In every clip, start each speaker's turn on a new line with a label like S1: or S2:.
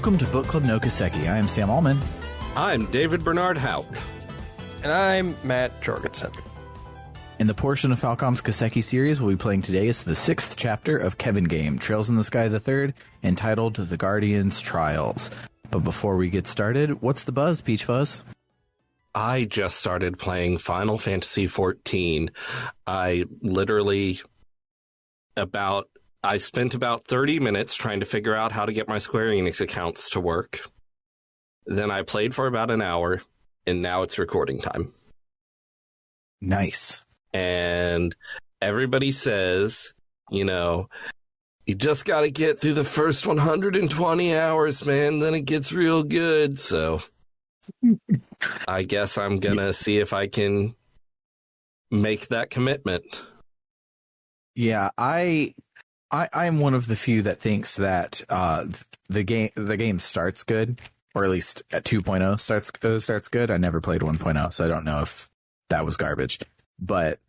S1: Welcome to Book Club no Kiseki. I am Sam Allman.
S2: I'm David Bernard Houck.
S3: And I'm Matt Jorgensen.
S1: In the portion of Falcom's Kiseki series we'll be playing today is the 6th chapter of Kevin Game, Trails in the Sky III, entitled The Guardian's Trials. But before we get started, what's the buzz, Peach Fuzz?
S2: I just started playing Final Fantasy XIV. I spent about 30 minutes trying to figure out how to get my Square Enix accounts to work. Then I played for about an hour, and now it's recording time.
S1: Nice.
S2: And everybody says, you just got to get through the first 120 hours, man, then it gets real good. So I guess I'm going to see if I can make that commitment.
S1: Yeah, I'm one of the few that thinks that the game starts good, or at least at 2.0 starts good. I never played 1.0, so I don't know if that was garbage. But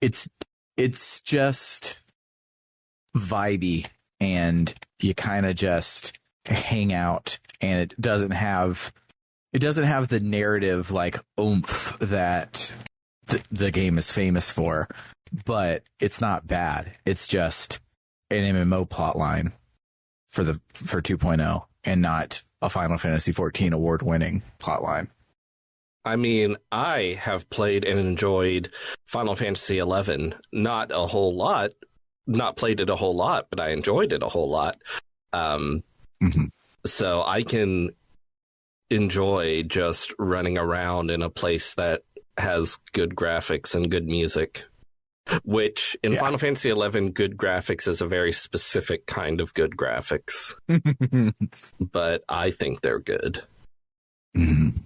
S1: it's just vibey, and you kind of just hang out, and it doesn't have the narrative like oomph that the game is famous for. But it's not bad. It's just an MMO plotline for 2.0 and not a Final Fantasy XIV award-winning plotline.
S2: I mean, I have played and enjoyed Final Fantasy XI. Not a whole lot. Not played it a whole lot, but I enjoyed it a whole lot. So I can enjoy just running around in a place that has good graphics and good music. Which, in Final Fantasy XI, good graphics is a very specific kind of good graphics. But I think they're good.
S1: Mm-hmm.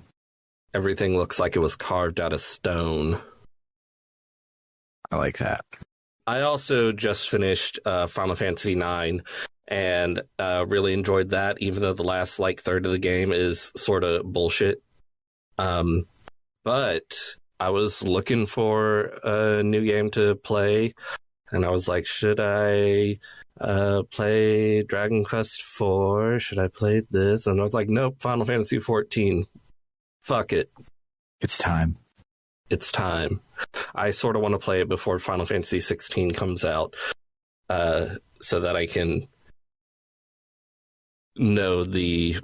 S2: Everything looks like it was carved out of stone.
S1: I like that.
S2: I also just finished Final Fantasy IX and really enjoyed that, even though the last third of the game is sort of bullshit. But I was looking for a new game to play, and I was like, should I play Dragon Quest IV? Should I play this? And I was like, nope, Final Fantasy XIV. Fuck it.
S1: It's time.
S2: It's time. I sort of want to play it before Final Fantasy XVI comes out, so that I can know the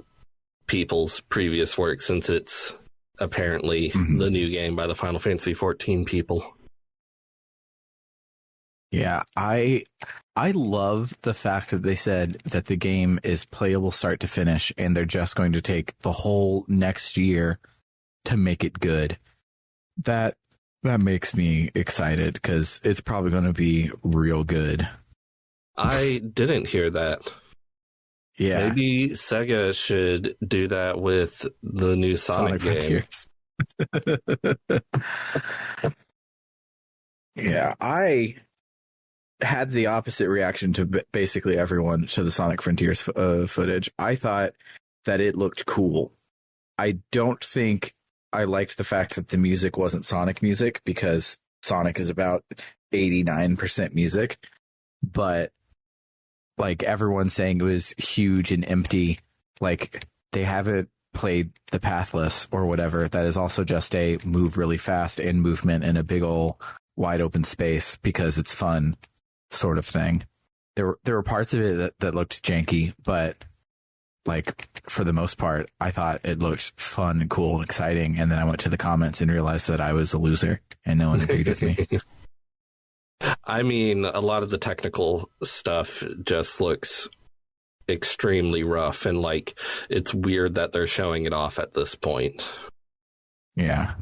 S2: people's previous work, since it's apparently the new game by the Final Fantasy XIV people.
S1: Yeah, I love the fact that they said that the game is playable start to finish, and they're just going to take the whole next year to make it good. That makes me excited, because it's probably going to be real good.
S2: I didn't hear that.
S1: Yeah.
S2: Maybe Sega should do that with the new Sonic game.
S1: Yeah, I had the opposite reaction to basically everyone to the Sonic Frontiers footage. I thought that it looked cool. I don't think I liked the fact that the music wasn't Sonic music, because Sonic is about 89% music, but everyone's saying it was huge and empty. They haven't played the Pathless or whatever. That is also just a move really fast and movement in a big ol' wide open space because it's fun sort of thing. There were parts of it that looked janky, but for the most part, I thought it looked fun and cool and exciting. And then I went to the comments and realized that I was a loser and no one agreed with me.
S2: I mean, a lot of the technical stuff just looks extremely rough, and it's weird that they're showing it off at this point.
S1: Yeah.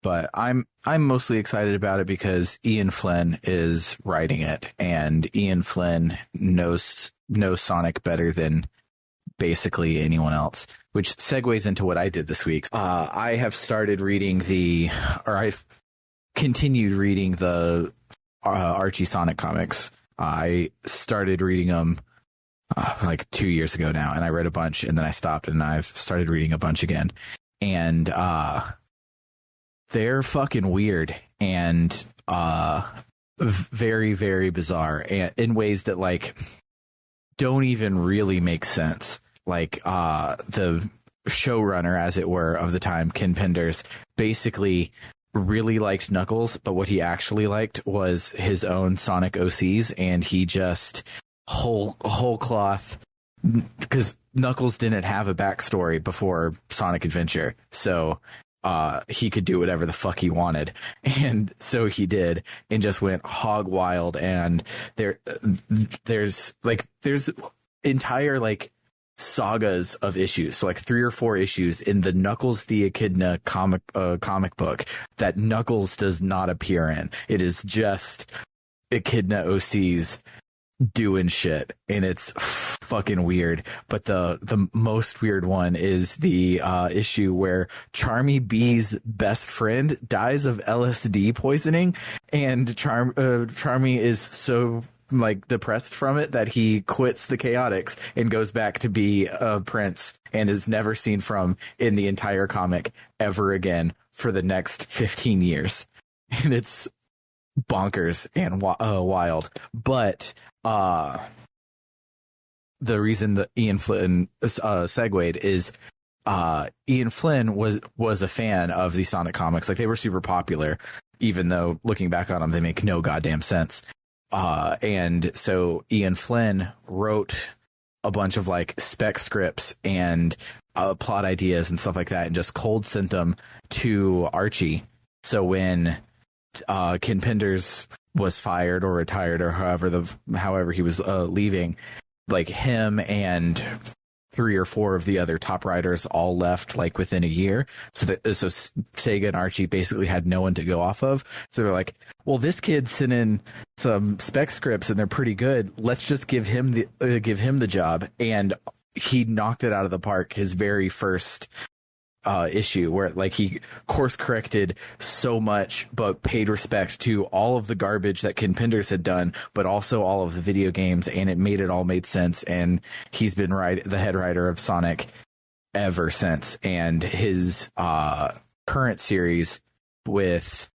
S1: But I'm mostly excited about it because Ian Flynn is writing it, and Ian Flynn knows Sonic better than basically anyone else, which segues into what I did this week. I have started reading I've continued reading the Archie Sonic comics. I started reading them 2 years ago now, and I read a bunch, and then I stopped, and I've started reading a bunch again. And they're fucking weird and very, very bizarre, and in ways that don't even really make sense. Like the showrunner, as it were, of the time, Ken Penders, basically really liked Knuckles, but what he actually liked was his own Sonic OCs, and he just whole cloth, because Knuckles didn't have a backstory before Sonic Adventure, so he could do whatever the fuck he wanted, and so he did, and just went hog wild. And there's entire like sagas of issues, so like 3 or 4 issues in the Knuckles the Echidna comic book that Knuckles does not appear in. It is just Echidna OCs doing shit, and it's fucking weird. But the most weird one is the issue where Charmy B's best friend dies of LSD poisoning, and Charmy is so like depressed from it that he quits the Chaotix and goes back to be a prince, and is never seen from in the entire comic ever again for the next 15 years. And it's bonkers and wild. But the reason that Ian Flynn segued is Ian Flynn was a fan of the Sonic comics. Like, they were super popular, even though looking back on them, they make no goddamn sense. And so Ian Flynn wrote a bunch of like spec scripts and plot ideas and stuff like that, and just cold sent them to Archie. So when Ken Penders was fired or retired, or however he was leaving, like, him and 3 or 4 of the other top writers all left like within a year. So Sega and Archie basically had no one to go off of. So they're like, well, this kid sent in some spec scripts and they're pretty good. Let's just give him the job. And he knocked it out of the park. His very first issue, where like he course corrected so much, but paid respect to all of the garbage that Ken Penders had done, but also all of the video games, and it all made sense. And he's been the head writer of Sonic ever since. And his current series with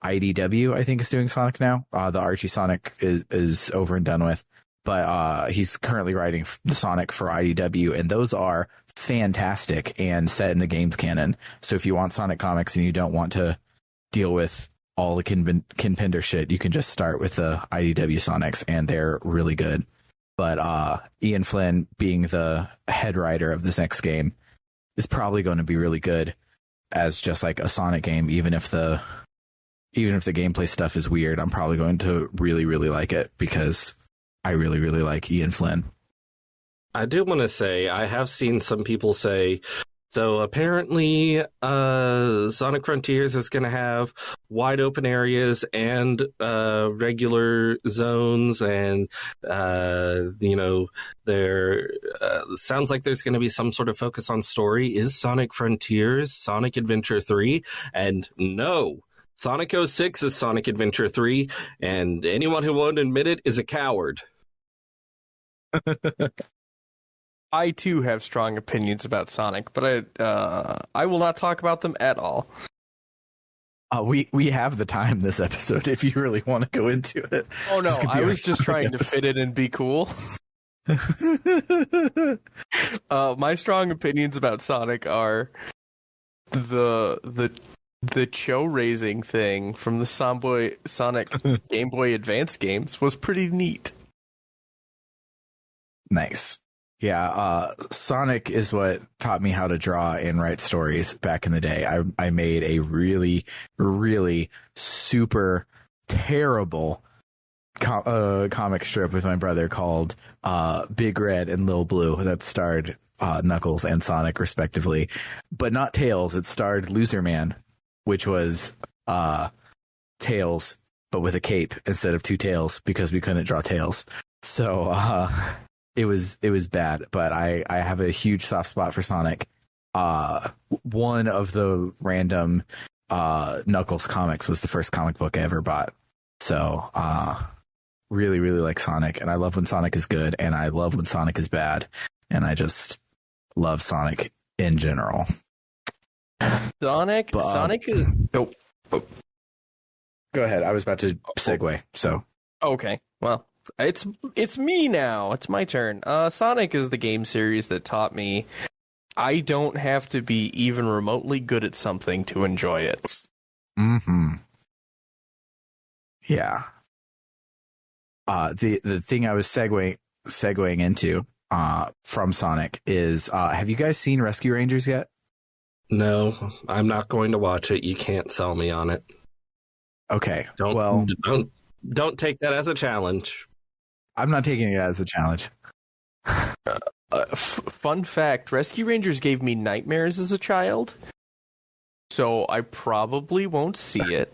S1: IDW, I think, is doing Sonic now. The Archie Sonic is over and done with, but he's currently writing the Sonic for IDW, and those are fantastic and set in the games canon. So if you want Sonic comics and you don't want to deal with all the Ken Penders shit, you can just start with the IDW Sonics, and they're really good. But Ian Flynn, being the head writer of this next game, is probably going to be really good as just like a Sonic game. Even if the gameplay stuff is weird, I'm probably going to really, really like it, because I really, really like Ian Flynn.
S2: I do want to say, I have seen some people say, so apparently Sonic Frontiers is going to have wide open areas and regular zones, and there sounds like there's going to be some sort of focus on story. Is Sonic Frontiers Sonic Adventure 3? And no, Sonic 06 is Sonic Adventure 3, and anyone who won't admit it is a coward.
S3: I too have strong opinions about Sonic, but I will not talk about them at all.
S1: We have the time this episode if you really want to go into it.
S3: Oh no, I was just trying to fit it and be cool. My strong opinions about Sonic are the Cho raising thing from the Sonic Game Boy Advance games was pretty neat.
S1: Nice. Yeah, Sonic is what taught me how to draw and write stories back in the day. I made a really, really super terrible comic strip with my brother called Big Red and Lil Blue that starred Knuckles and Sonic respectively, but not Tails. It starred Loser Man, which was Tails, but with a cape instead of 2 tails, because we couldn't draw Tails. So it was bad, but I have a huge soft spot for Sonic. One of the random Knuckles comics was the first comic book I ever bought. So really, really like Sonic, and I love when Sonic is good, and I love when Sonic is bad, and I just love Sonic in general.
S3: Sonic is... Oh.
S1: Go ahead. I was about to segue, so...
S3: Okay, well, It's me now. It's my turn. Sonic is the game series that taught me I don't have to be even remotely good at something to enjoy it.
S1: Mm-hmm. Yeah. The thing I was segueing into from Sonic is have you guys seen Rescue Rangers yet?
S2: No, I'm not going to watch it. You can't sell me on it.
S1: Okay.
S2: Don't take that as a challenge.
S1: I'm not taking it as a challenge.
S3: Fun fact, Rescue Rangers gave me nightmares as a child, so I probably won't see it.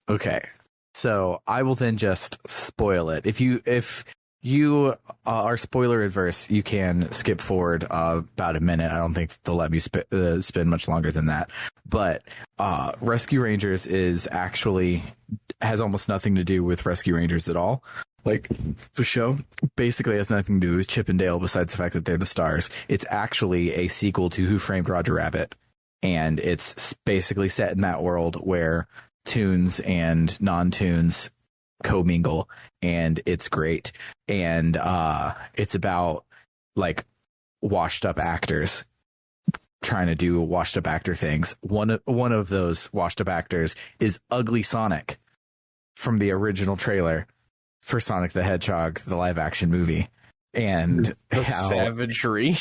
S1: Okay. So I will then just spoil it. If you are spoiler adverse, you can skip forward about a minute. I don't think they'll let me spend much longer than that. But Rescue Rangers has almost nothing to do with Rescue Rangers at all. Like, the show basically has nothing to do with Chip and Dale besides the fact that they're the stars. It's actually a sequel to Who Framed Roger Rabbit. And it's basically set in that world where tunes and non-tunes commingle, and it's great. And it's about like washed up actors trying to do washed up actor things. One of those washed up actors is Ugly Sonic from the original trailer for Sonic the Hedgehog, the live action movie. And
S3: savagery.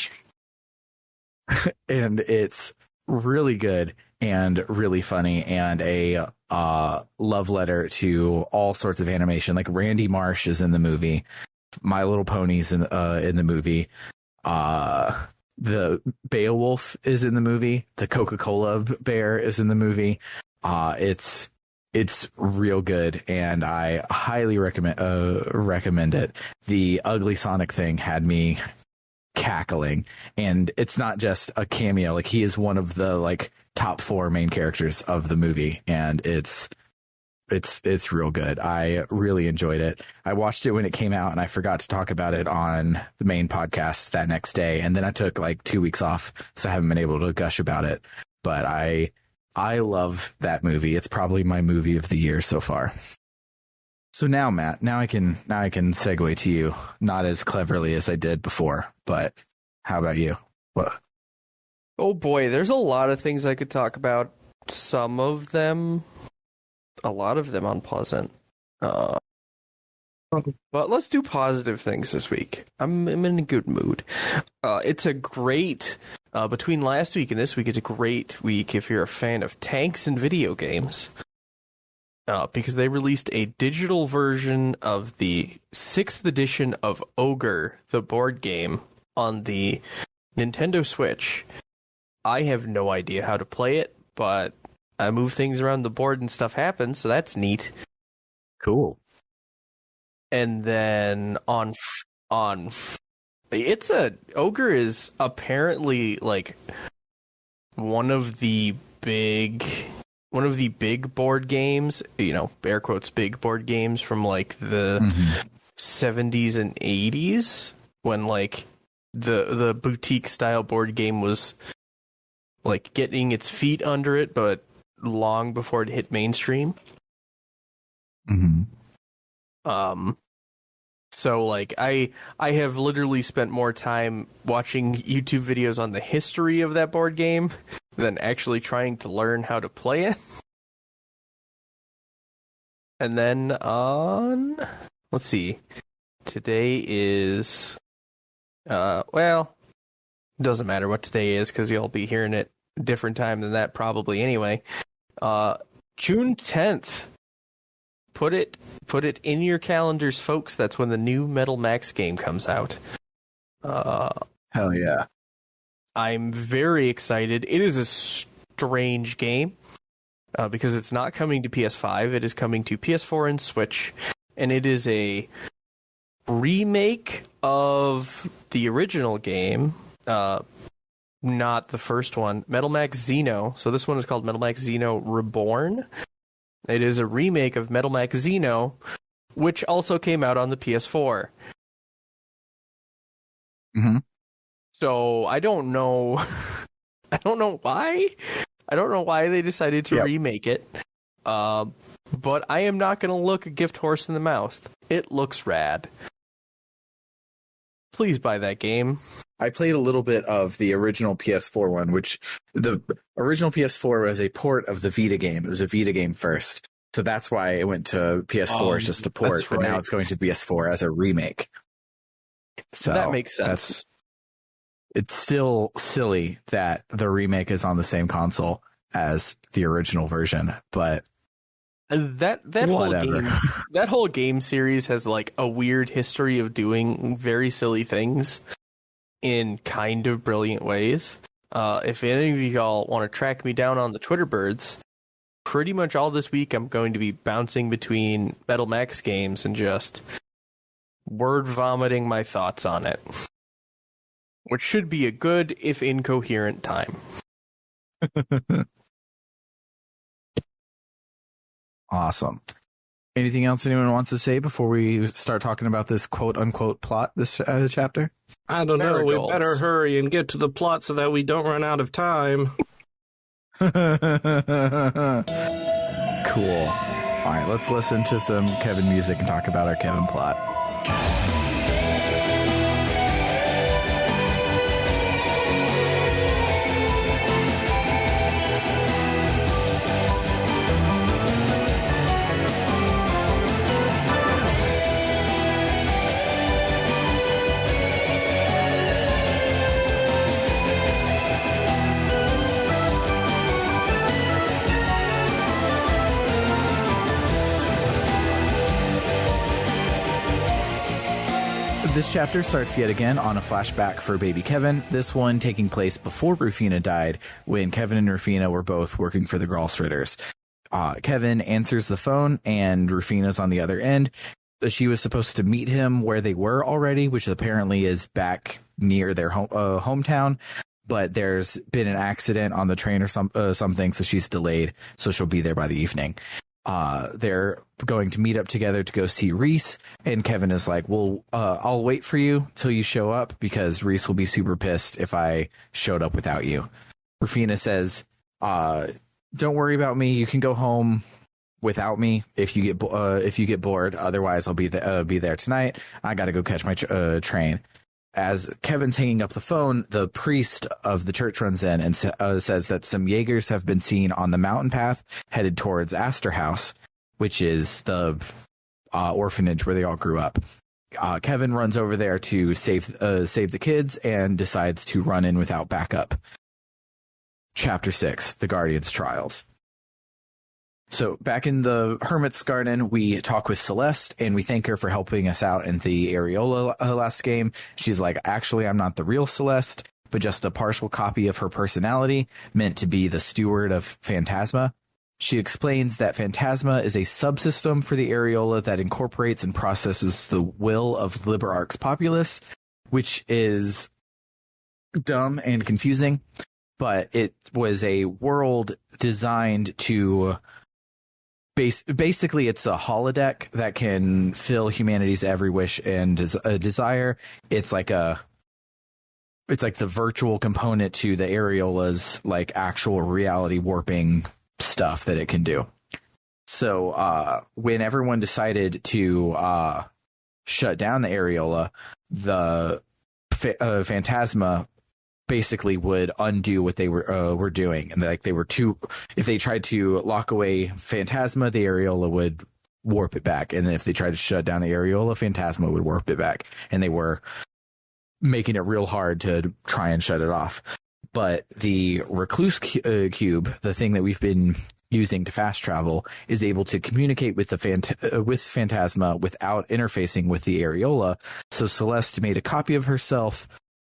S1: And it's really good and really funny, and a love letter to all sorts of animation. Like Randy Marsh is in the movie, My Little Pony's in the movie, the Beowulf is in the movie, the Coca-Cola bear is in the movie. It's real good, and I highly recommend it. The Ugly Sonic thing had me cackling, and it's not just a cameo. Like, he is one of the like top 4 main characters of the movie, and it's real good. I really enjoyed it. I watched it when it came out, and I forgot to talk about it on the main podcast that next day, and then I took like 2 weeks off, so I haven't been able to gush about it. But I love that movie. It's probably my movie of the year so far. So now, Matt, now I can segue to you, not as cleverly as I did before, but how about you? What?
S3: Oh boy, there's a lot of things I could talk about. Some of them, a lot of them unpleasant. But let's do positive things this week. I'm in a good mood. It's a great, between last week and this week, it's a great week if you're a fan of tanks and video games. Because they released a digital version of the 6th edition of Ogre, the board game, on the Nintendo Switch. I have no idea how to play it, but I move things around the board and stuff happens, so that's neat.
S1: Cool.
S3: And then Ogre is apparently like one of the big board games, air quotes, big board games from like the 70s and 80s, when like the boutique style board game was like getting its feet under it, but long before it hit mainstream. So like I have literally spent more time watching YouTube videos on the history of that board game than actually trying to learn how to play it. And then let's see. Today is well, doesn't matter what today is because you'll be hearing it a different time than that probably anyway. June 10th. Put it in your calendars, folks. That's when the new Metal Max game comes out.
S1: Hell yeah.
S3: I'm very excited. It is a strange game because it's not coming to PS5. It is coming to PS4 and Switch. And it is a remake of the original game, not the first one, Metal Max Xeno. So this one is called Metal Max Xeno Reborn. It is a remake of Metal Max Xeno, which also came out on the PS4. So I don't know. I don't know why. I don't know why they decided to remake it. but I am not going to look a gift horse in the mouth. It looks rad. Please buy that game.
S1: I played a little bit of the original PS4 one, which the original PS4 was a port of the Vita game. It was a Vita game first. So that's why it went to PS4 as just a port, but now it's going to PS4 as a remake. So
S3: that makes sense.
S1: It's still silly that the remake is on the same console as the original version, but
S3: that whole game series has like a weird history of doing very silly things in kind of brilliant ways. If any of y'all want to track me down on the Twitter birds, pretty much all this week I'm going to be bouncing between Metal Max games and just word vomiting my thoughts on it, which should be a good, if incoherent, time.
S1: Awesome. Anything else anyone wants to say before we start talking about this quote-unquote plot, this chapter?
S2: I don't know. We better hurry and get to the plot so that we don't run out of time.
S1: Cool. All right, let's listen to some Kevin music and talk about our Kevin plot. This chapter starts yet again on a flashback for baby Kevin, this one taking place before Rufina died, when Kevin and Rufina were both working for the Gralsritters. Kevin answers the phone, and Rufina's on the other end. She was supposed to meet him where they were already, which apparently is back near their hometown, but there's been an accident on the train or something, so she's delayed, so she'll be there by the evening. They're going to meet up together to go see Reese, and Kevin is like, well, I'll wait for you till you show up because Reese will be super pissed if I showed up without you. Rufina says, don't worry about me. You can go home without me if you get bored. Otherwise, I'll be there tonight. I got to go catch my train. As Kevin's hanging up the phone, the priest of the church runs in and says that some Jaegers have been seen on the mountain path headed towards Astor House, which is the orphanage where they all grew up. Kevin runs over there to save the kids and decides to run in without backup. Chapter 6, The Guardian's Trials. So back in the Hermit's Garden, we talk with Celeste and we thank her for helping us out in the Areola last game. She's like, actually, I'm not the real Celeste, but just a partial copy of her personality meant to be the steward of Phantasma. She explains that Phantasma is a subsystem for the Areola that incorporates and processes the will of LibreArch's populace, which is dumb and confusing, but it was a world designed to... Basically, it's a holodeck that can fill humanity's every wish and desire. It's like the virtual component to the Areola's like actual reality warping stuff that it can do. So when everyone decided to shut down the Areola, the Phantasma basically would undo what they were doing, and like if they tried to lock away Phantasma, the Areola would warp it back, and if they tried to shut down the Areola, Phantasma would warp it back, and they were making it real hard to try and shut it off. But the Recluse cube, the thing that we've been using to fast travel, is able to communicate with with Phantasma without interfacing with the Areola. So Celeste made a copy of herself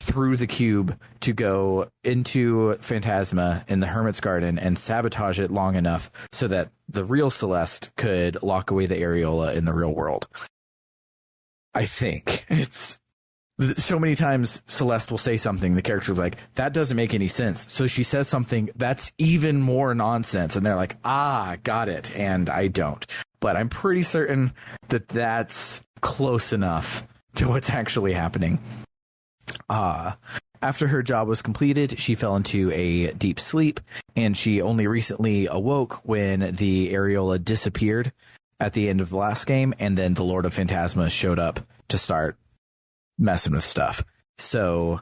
S1: through the cube to go into Phantasma in the Hermit's Garden and sabotage it long enough so that the real Celeste could lock away the Areola in the real world. I think it's so many times Celeste will say something, the character will be like, that doesn't make any sense. So she says something that's even more nonsense, and they're like, got it. And I don't. But I'm pretty certain that that's close enough to what's actually happening. After her job was completed, she fell into a deep sleep, and she only recently awoke when the areola disappeared at the end of the last game, and then the Lord of Phantasma showed up to start messing with stuff. So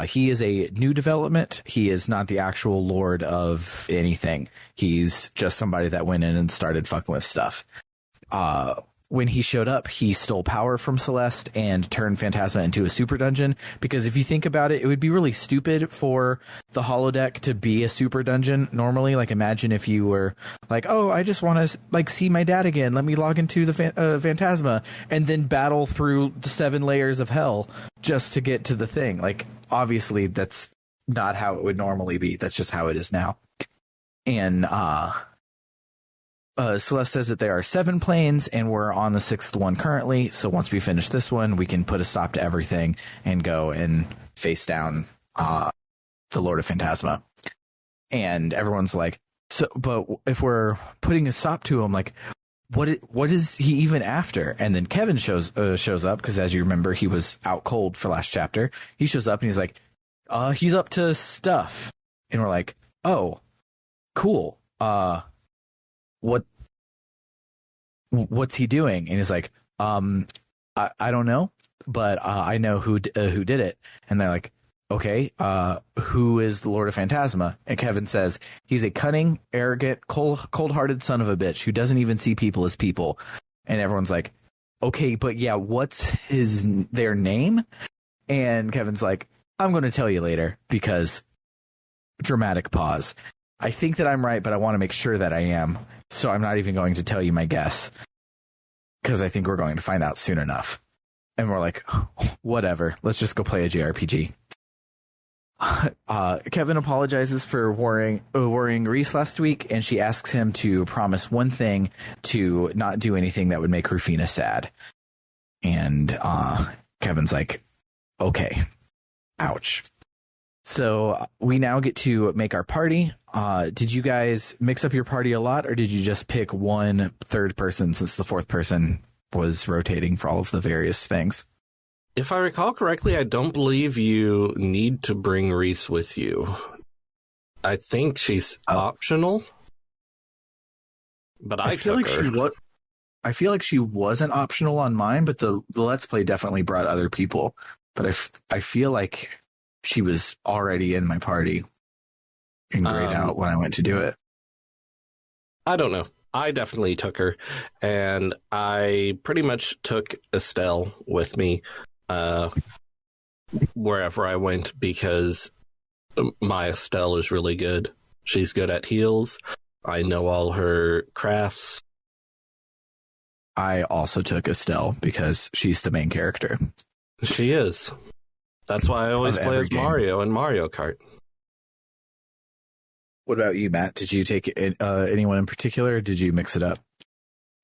S1: he is a new development. He is not the actual Lord of anything. He's just somebody that went in and started fucking with stuff. When he showed up, he stole power from Celeste and turned Phantasma into a super dungeon. Because if you think about it, it would be really stupid for the holodeck to be a super dungeon normally. Like, imagine if you were like, oh, I just want to like see my dad again. Let me log into the Phantasma and then battle through the 7 layers of hell just to get to the thing. Like, obviously, that's not how it would normally be. That's just how it is now. And Celeste says that there are 7 planes, and we're on the 6th one currently. So once we finish this one, we can put a stop to everything and go and face down the Lord of Phantasma. And everyone's like, so, but if we're putting a stop to him, like, what is he even after? And then Kevin shows up because, as you remember, he was out cold for last chapter. He shows up and he's like, he's up to stuff. And we're like, oh, cool. What's he doing? And he's like, I don't know, but I know who did it. And they're like, okay, who is the Lord of Phantasma? And Kevin says he's a cunning, arrogant, cold-hearted son of a bitch who doesn't even see people as people. And everyone's like, okay, but yeah, what's their name? And Kevin's like, I'm going to tell you later, because dramatic pause. I think that I'm right, but I want to make sure that I am. So I'm not even going to tell you my guess, because I think we're going to find out soon enough. And we're like, whatever. Let's just go play a JRPG. Kevin apologizes for worrying Reese last week, and she asks him to promise one thing, to not do anything that would make Rufina sad. And Kevin's like, okay. Ouch. So we now get to make our party. Did you guys mix up your party a lot, or did you just pick one third person since the fourth person was rotating for all of the various things?
S2: If I recall correctly, I don't believe you need to bring Reese with you. I think she's optional. But I feel like
S1: I feel like she wasn't optional on mine, but the Let's Play definitely brought other people. But I feel like she was already in my party and grayed out when I went to do it.
S2: I don't know. I definitely took her, and I pretty much took Estelle with me wherever I went, because my Estelle is really good. She's good at heals. I know all her crafts.
S1: I also took Estelle because she's the main character.
S2: She is. That's why I always play as Mario in Mario Kart.
S1: What about you, Matt? Did you take anyone in particular, or did you mix it up?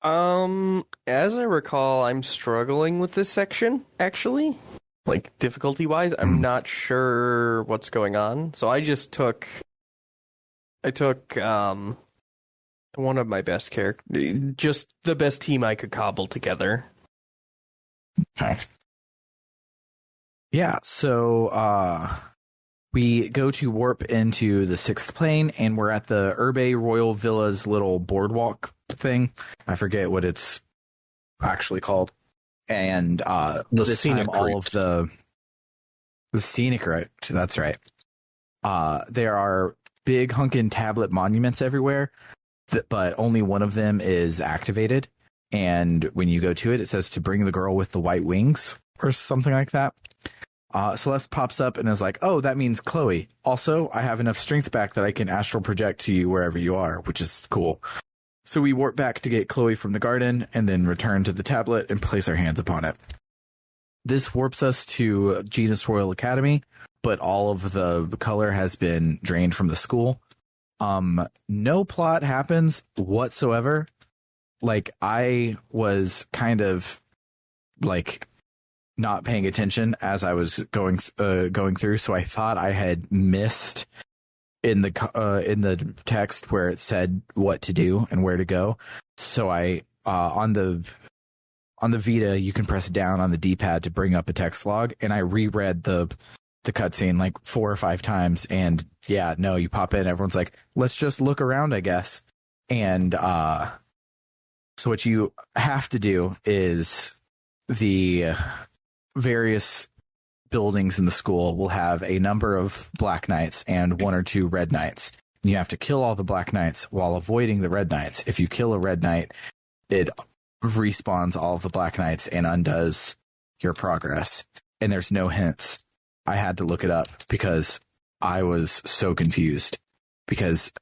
S3: As I recall, I'm struggling with this section, actually. Like, difficulty-wise, I'm not sure what's going on. So I took one of my best characters, just the best team I could cobble together.
S1: Okay. Yeah, so we go to warp into the 6th plane, and we're at the Urbe Royal Villa's little boardwalk thing. I forget what it's actually called. And this time all of the scenic route, that's right. There are big hunkin' tablet monuments everywhere, but only one of them is activated. And when you go to it, it says to bring the girl with the white wings or something like that. Celeste pops up and is like, oh, that means Chloe. Also, I have enough strength back that I can astral project to you wherever you are, which is cool. So we warp back to get Chloe from the garden and then return to the tablet and place our hands upon it. This warps us to Genus Royal Academy, but all of the color has been drained from the school. No plot happens whatsoever. Like, I was kind of like not paying attention as I was going through, so I thought I had missed in the text where it said what to do and where to go. So I on the Vita, you can press down on the D-pad to bring up a text log, and I reread the the cutscene like 4 or 5 times, and yeah, no, you pop in, everyone's like, let's just look around, I guess. And so what you have to do is the various buildings in the school will have a number of Black Knights and 1 or 2 Red Knights. And you have to kill all the Black Knights while avoiding the Red Knights. If you kill a Red Knight, it respawns all of the Black Knights and undoes your progress. And there's no hints. I had to look it up because I was so confused, because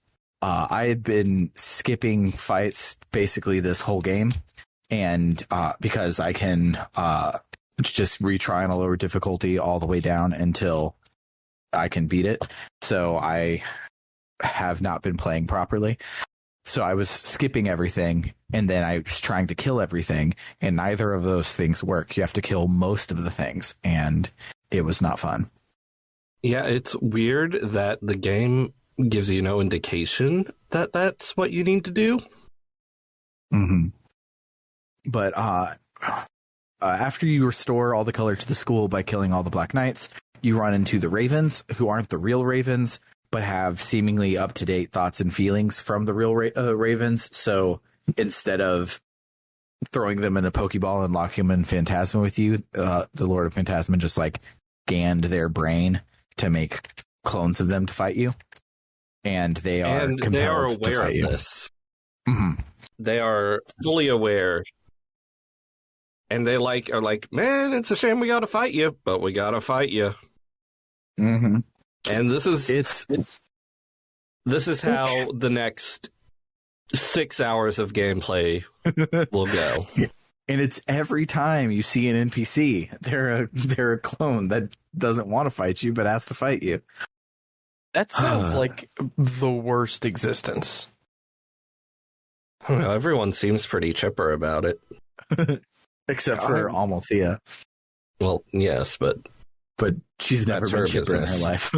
S1: I had been skipping fights basically this whole game, and because I can just retry on a lower difficulty all the way down until I can beat it. So I have not been playing properly. So I was skipping everything, and then I was trying to kill everything, and neither of those things work. You have to kill most of the things, and it was not fun.
S2: Yeah, it's weird that the game gives you no indication that that's what you need to do.
S1: Mm-hmm. But after you restore all the color to the school by killing all the Black Knights, you run into the Ravens, who aren't the real Ravens, but have seemingly up-to-date thoughts and feelings from the real Ravens. So instead of throwing them in a Pokeball and locking them in Phantasma with you, the Lord of Phantasma just like scanned their brain to make clones of them to fight you. And they are
S2: aware of this.
S1: Mm-hmm.
S2: They are fully aware. And they are like, man, it's a shame we gotta fight you, but we gotta fight you.
S1: Mm-hmm.
S2: And this is
S1: this
S2: is how the next 6 hours of gameplay will go.
S1: And it's every time you see an NPC, they're a clone that doesn't want to fight you but has to fight you.
S3: That sounds like the worst existence.
S2: Well, everyone seems pretty chipper about it.
S1: Except for Amalthea.
S2: Well, yes, but
S1: she's never been chipper in her life.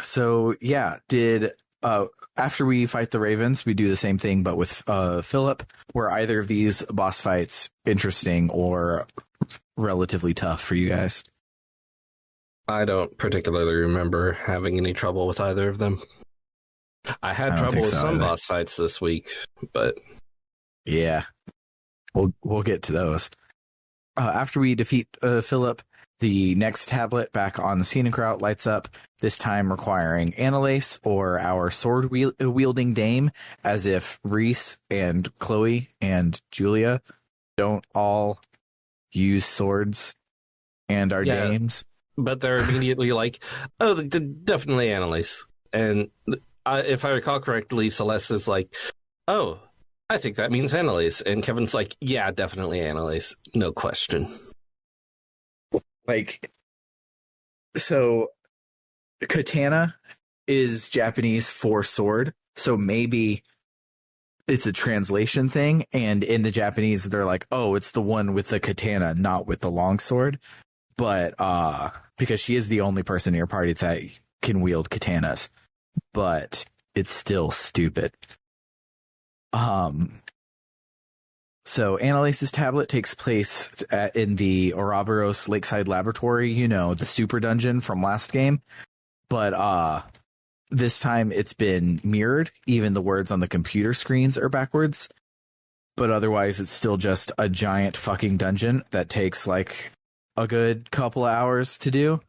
S1: So yeah, after we fight the Ravens, we do the same thing but with Philip. Were either of these boss fights interesting or relatively tough for you guys?
S2: I don't particularly remember having any trouble with either of them. I had trouble with some boss fights this week, but
S1: yeah, we'll get to those. After we defeat Philip, the next tablet back on the scenic route lights up, this time requiring Annalise, or our sword-wielding dame, as if Reese and Chloe and Julia don't all use swords and are dames.
S2: But they're immediately like, oh, definitely Annalise. And if I recall correctly, Celeste is like, oh, I think that means Annalise. And Kevin's like, yeah, definitely Annalise. No question.
S1: Like, so katana is Japanese for sword. So maybe it's a translation thing. And in the Japanese, they're like, oh, it's the one with the katana, not with the longsword. But because she is the only person in your party that can wield katanas. But it's still stupid. So Annalise's tablet takes place in the Ouroboros Lakeside Laboratory, the super dungeon from last game. But this time it's been mirrored. Even the words on the computer screens are backwards. But otherwise it's still just a giant fucking dungeon that takes like a good couple of hours to do.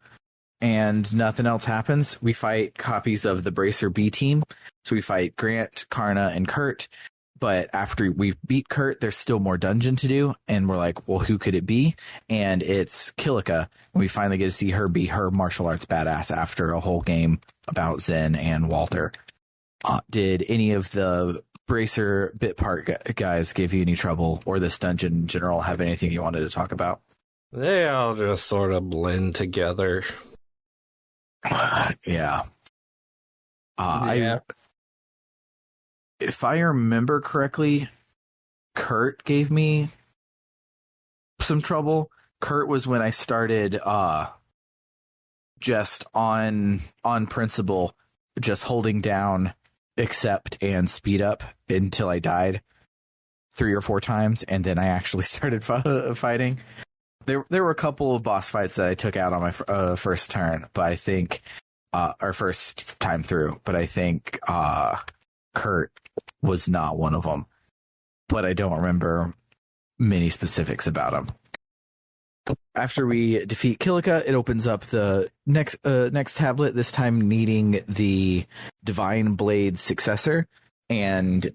S1: And nothing else happens. We fight copies of the Bracer B team. So we fight Grant, Karna, and Kurt. But after we beat Kurt, there's still more dungeon to do. And we're like, well, who could it be? And it's Kilika. And we finally get to see her be her martial arts badass after a whole game about Zen and Walter. Did any of the Bracer bit part guys give you any trouble, or this dungeon in general have anything you wanted to talk about?
S2: They all just sort of blend together.
S1: Yeah. If I remember correctly, Kurt gave me some trouble. Kurt was when I started just on principle, just holding down accept and speed up until I died 3 or 4 times, and then I actually started fighting. There were a couple of boss fights that I took out on my first turn, but I think our first time through, but I think Kurt was not one of them. But I don't remember many specifics about him. After we defeat Kilika, it opens up the next tablet, this time needing the Divine Blade successor. And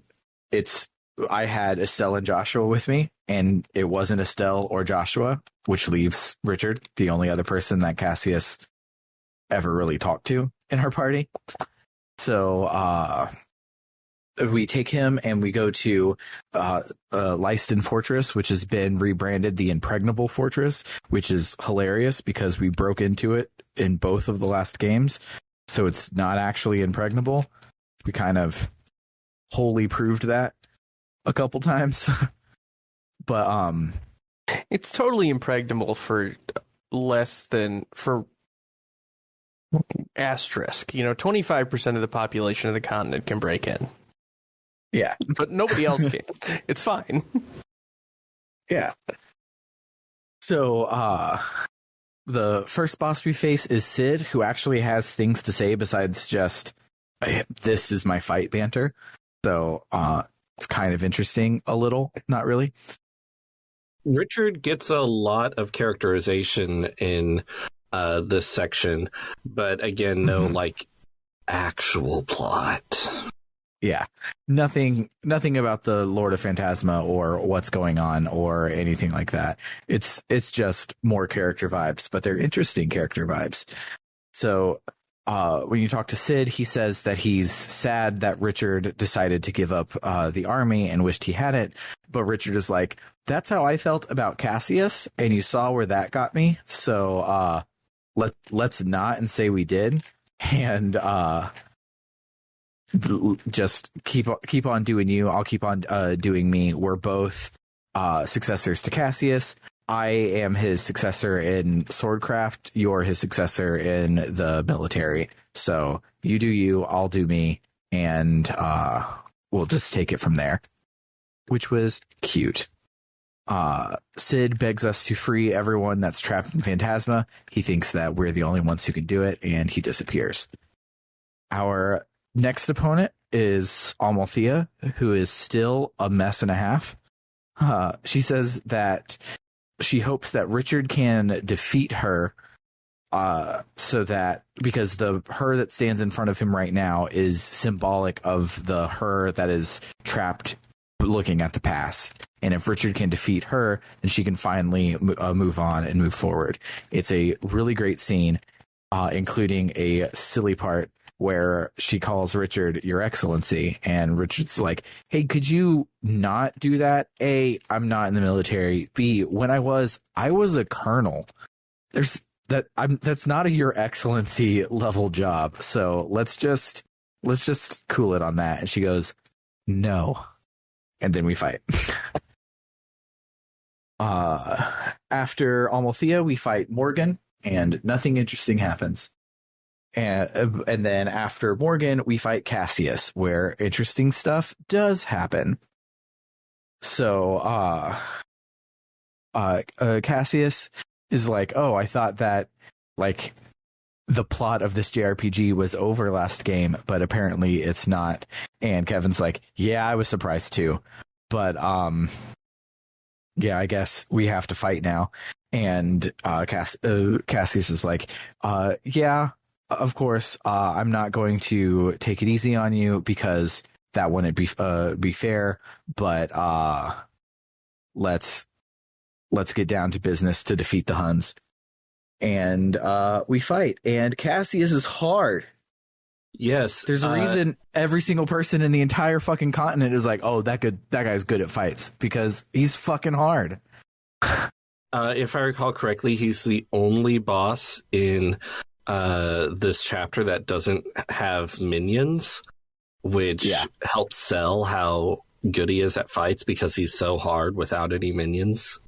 S1: I had Estelle and Joshua with me, and it wasn't Estelle or Joshua, which leaves Richard, the only other person that Cassius ever really talked to in our party. So we take him and we go to Lyston Fortress, which has been rebranded the Impregnable Fortress, which is hilarious because we broke into it in both of the last games. So it's not actually impregnable. We kind of wholly proved that a couple times. But
S3: it's totally impregnable for less than for asterisk. 25% of the population of the continent can break in.
S1: Yeah.
S3: But nobody else can. It's fine.
S1: Yeah. So the first boss we face is Sid, who actually has things to say besides just this is my fight banter. So it's kind of interesting a little, not really.
S2: Richard gets a lot of characterization in this section, but again, no like actual plot.
S1: Yeah, nothing about the Lord of Phantasma or what's going on or anything like that. It's just more character vibes, but they're interesting character vibes. So when you talk to Sid, he says that he's sad that Richard decided to give up the army and wished he hadn't. But Richard is like, that's how I felt about Cassius, and you saw where that got me. So let's not and say we did, and just keep on doing you. I'll keep on doing me. We're both successors to Cassius. I am his successor in swordcraft. You're his successor in the military. So you do you, I'll do me, and we'll just take it from there. Which was cute. Sid begs us to free everyone that's trapped in Phantasma. He thinks that we're the only ones who can do it, and he disappears. Our next opponent is Amalthea, who is still a mess and a half. She says that she hopes that Richard can defeat her, so that because the her that stands in front of him right now is symbolic of the her that is trapped looking at the past. And if Richard can defeat her, then she can finally move on and move forward. It's a really great scene, including a silly part where she calls Richard Your Excellency, and Richard's like, hey, could you not do that? A, I'm not in the military. B, when I was a colonel. That's not a Your Excellency level job. So let's just cool it on that. And she goes, no. And then we fight. After Amalthea, we fight Morgan, and nothing interesting happens. And then after Morgan, we fight Cassius, where interesting stuff does happen. So Cassius is like, oh, I thought that like the plot of this JRPG was over last game, but apparently it's not. And Kevin's like, yeah, I was surprised too. But yeah, I guess we have to fight now. And Cassius is like, yeah, of course, I'm not going to take it easy on you because that wouldn't be fair. But let's get down to business to defeat the Huns. And we fight. And Cassius is hard.
S2: Yes,
S1: there's a reason every single person in the entire fucking continent is like, oh, that guy's good at fights because he's fucking hard.
S2: If I recall correctly, he's the only boss in this chapter that doesn't have minions, which helps sell how good he is at fights because he's so hard without any minions.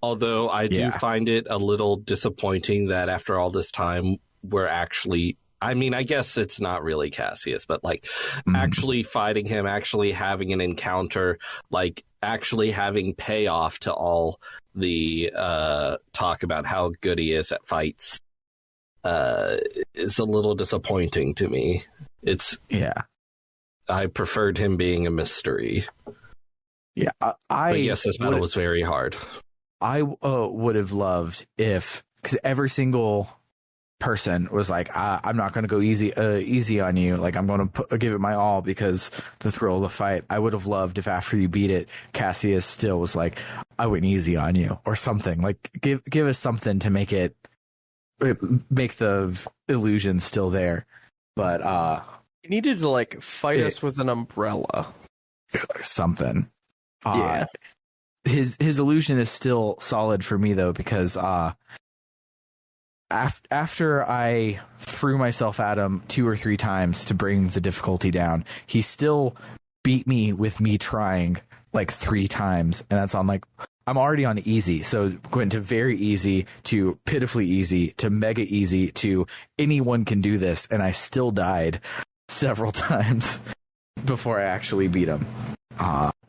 S2: Although I do find it a little disappointing that after all this time, we're actually I mean, I guess it's not really Cassius, but like
S1: Mhm.
S2: actually fighting him, actually having an encounter, like actually having payoff to all the talk about how good he is at fights is a little disappointing to me.
S1: Yeah.
S2: I preferred him being a mystery.
S1: Yeah.
S2: But yes, this battle was very hard.
S1: I would have loved if, because every single person was like, I'm not going to go easy on you. Like, I'm going to give it my all because the thrill of the fight. I would have loved if after you beat it, Cassius still was like, I went easy on you or something. Like, give us something to make the illusion still there. But
S3: He needed to like fight us with an umbrella.
S1: or something.
S3: Yeah.
S1: His illusion is still solid for me though, because after I threw myself at him 2 or 3 times to bring the difficulty down, he still beat me with me trying like 3 times, and that's on like, I'm already on easy, so going to very easy to pitifully easy to mega easy to anyone can do this, and I still died several times before I actually beat him.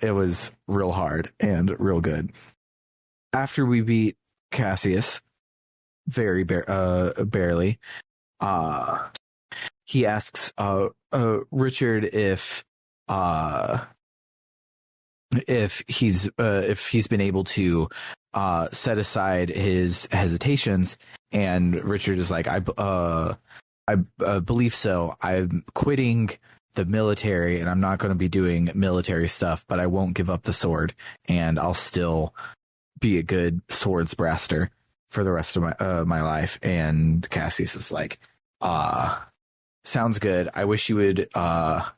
S1: It was real hard and real good. After we beat Cassius, very barely, he asks Richard if he's been able to set aside his hesitations, and Richard is like, I believe so. I'm quitting the military and I'm not going to be doing military stuff, but I won't give up the sword, and I'll still be a good swords braster for the rest of my life. And Cassius is like, sounds good. I wish you would have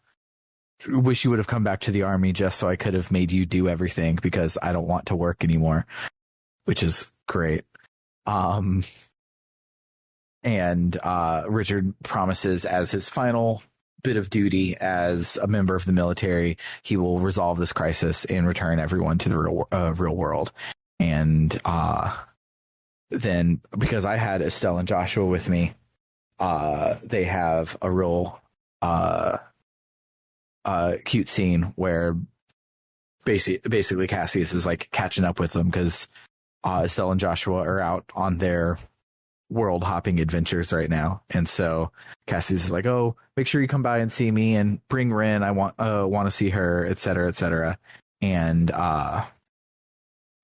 S1: come back to the army just so I could have made you do everything, because I don't want to work anymore, which is great. And Richard promises, as his final bit of duty as a member of the military, he will resolve this crisis and return everyone to the real world. And then, because I had Estelle and Joshua with me, they have a real cute scene where basically Cassius is like catching up with them, because Estelle and Joshua are out on their world hopping adventures right now, and so Cassius is like, oh, make sure you come by and see me, and bring Ren, I want to see her, etc. And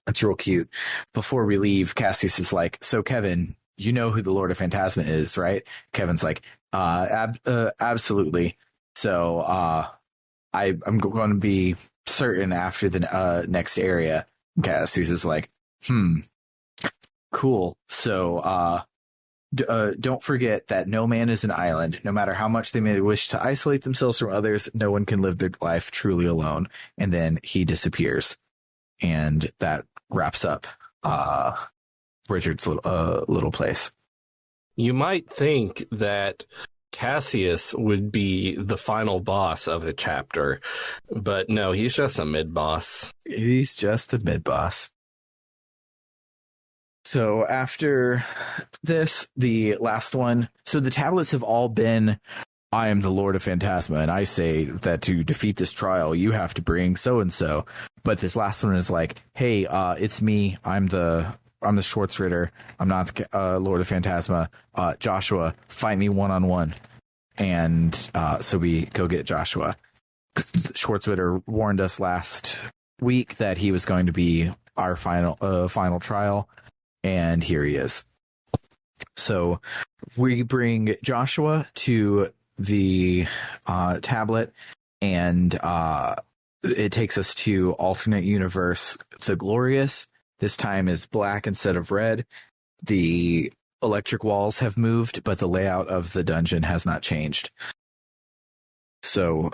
S1: it's real cute. Before we leave, Cassius is like, so Kevin, you know who the Lord of Phantasma is, right? Kevin's like, absolutely. So I'm going to be certain after the next area. Cassius is like, cool. So don't forget that no man is an island. No matter how much they may wish to isolate themselves from others, no one can live their life truly alone. And then he disappears. And that wraps up Richard's little place.
S2: You might think that Cassius would be the final boss of a chapter, but no, he's just a mid-boss.
S1: He's just a mid-boss. So after this, the last one, so the tablets have all been, I am the Lord of Phantasma, and I say that to defeat this trial, you have to bring so-and-so. But this last one is like, hey, it's me. I'm the Schwartzritter. I'm not the Lord of Phantasma. Joshua, fight me one-on-one. And so we go get Joshua. Schwartzritter warned us last week that he was going to be our final trial. And here he is. So we bring Joshua to the tablet, and it takes us to alternate universe, the Glorious. This time is black instead of red. The electric walls have moved, but the layout of the dungeon has not changed. So